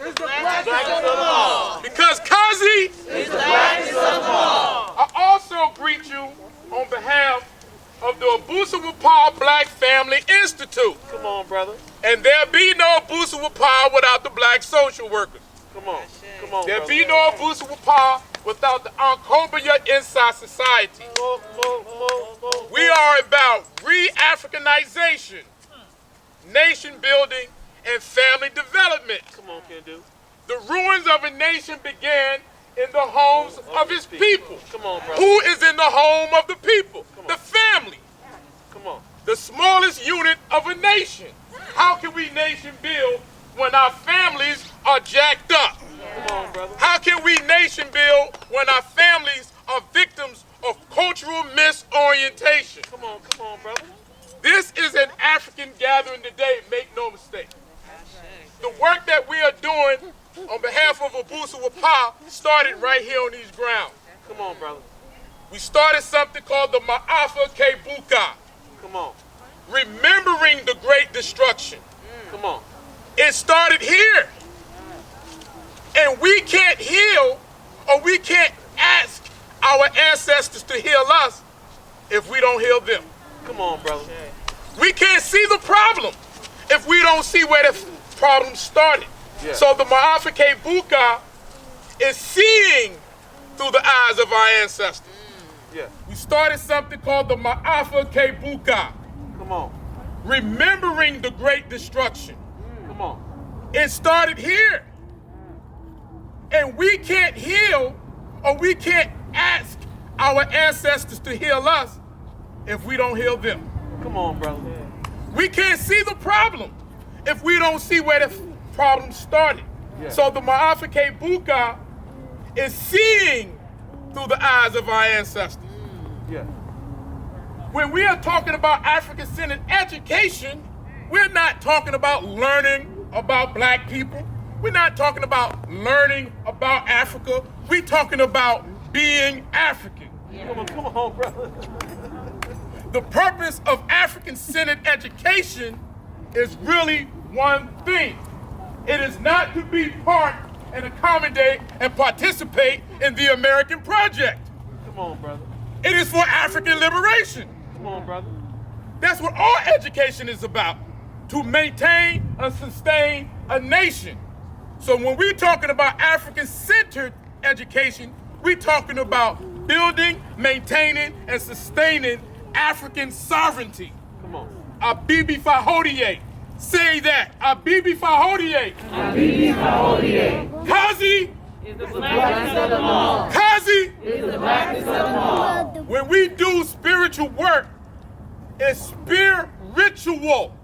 is the blackest of them all.
Because Kazi
is the blackest of them all.
I also greet you on behalf of the Abusa Wapar Black Family Institute.
Come on, brother.
And there be no Abusa Wapar without the black social workers.
Come on. Come on,
there
brother.
be no Abusa Wapar without the Ankobaya inside society. We are about re-Africanization, nation building, and family development.
Come on, can do.
The ruins of a nation began in the homes of its people.
Come on, brother.
Who is in the home of the people? The family.
Come on.
The smallest unit of a nation. How can we nation build when our families are jacked up?
Come on, brother.
How can we nation build when our families are victims of cultural misorientation?
Come on, brother.
This is an African gathering today, make no mistake. The work that we are doing on behalf of Abusa Wapar started right here on these grounds.
Come on, brother.
We started something called the Ma'afa Kebuka.
Come on.
Remembering the Great Destruction.
Come on.
It started here. And we can't heal, or we can't ask our ancestors to heal us if we don't heal them.
Come on, brother.
We can't see the problem if we don't see where the problem started.
Yeah.
So the Ma'afa Kebuka is seeing through the eyes of our ancestors.
Yeah.
We started something called the Ma'afa Kebuka.
Come on.
Remembering the Great Destruction.
Come on.
It started here. And we can't heal, or we can't ask our ancestors to heal us if we don't heal them.
Come on, brother.
We can't see the problem if we don't see where the problem started.
Yeah.
So the Ma'afa Kebuka is seeing through the eyes of our ancestors.
Yeah.
When we are talking about African-centered education, we're not talking about learning about black people. We're not talking about learning about Africa. We're talking about being African.
Come on, brother.
The purpose of African-centered education is really one thing. It is not to be part and accommodate and participate in the American project.
Come on, brother.
It is for African liberation.
Come on, brother.
That's what all education is about, to maintain and sustain a nation. So when we're talking about African-centered education, we're talking about building, maintaining, and sustaining African sovereignty.
Come on.
Abibi Fahodie. Say that. Abibi Fahodie.
Abibi Fahodie.
Kazi
is the blackest of them all.
Kazi
is the blackest of them all.
When we do spiritual work, it's spiritual.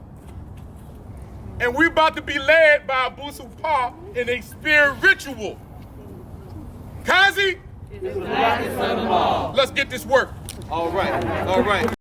And we're about to be led by Abusu Pa in a spiritual. Kazi
is the blackest of them all.
Let's get this work.
All right. All right.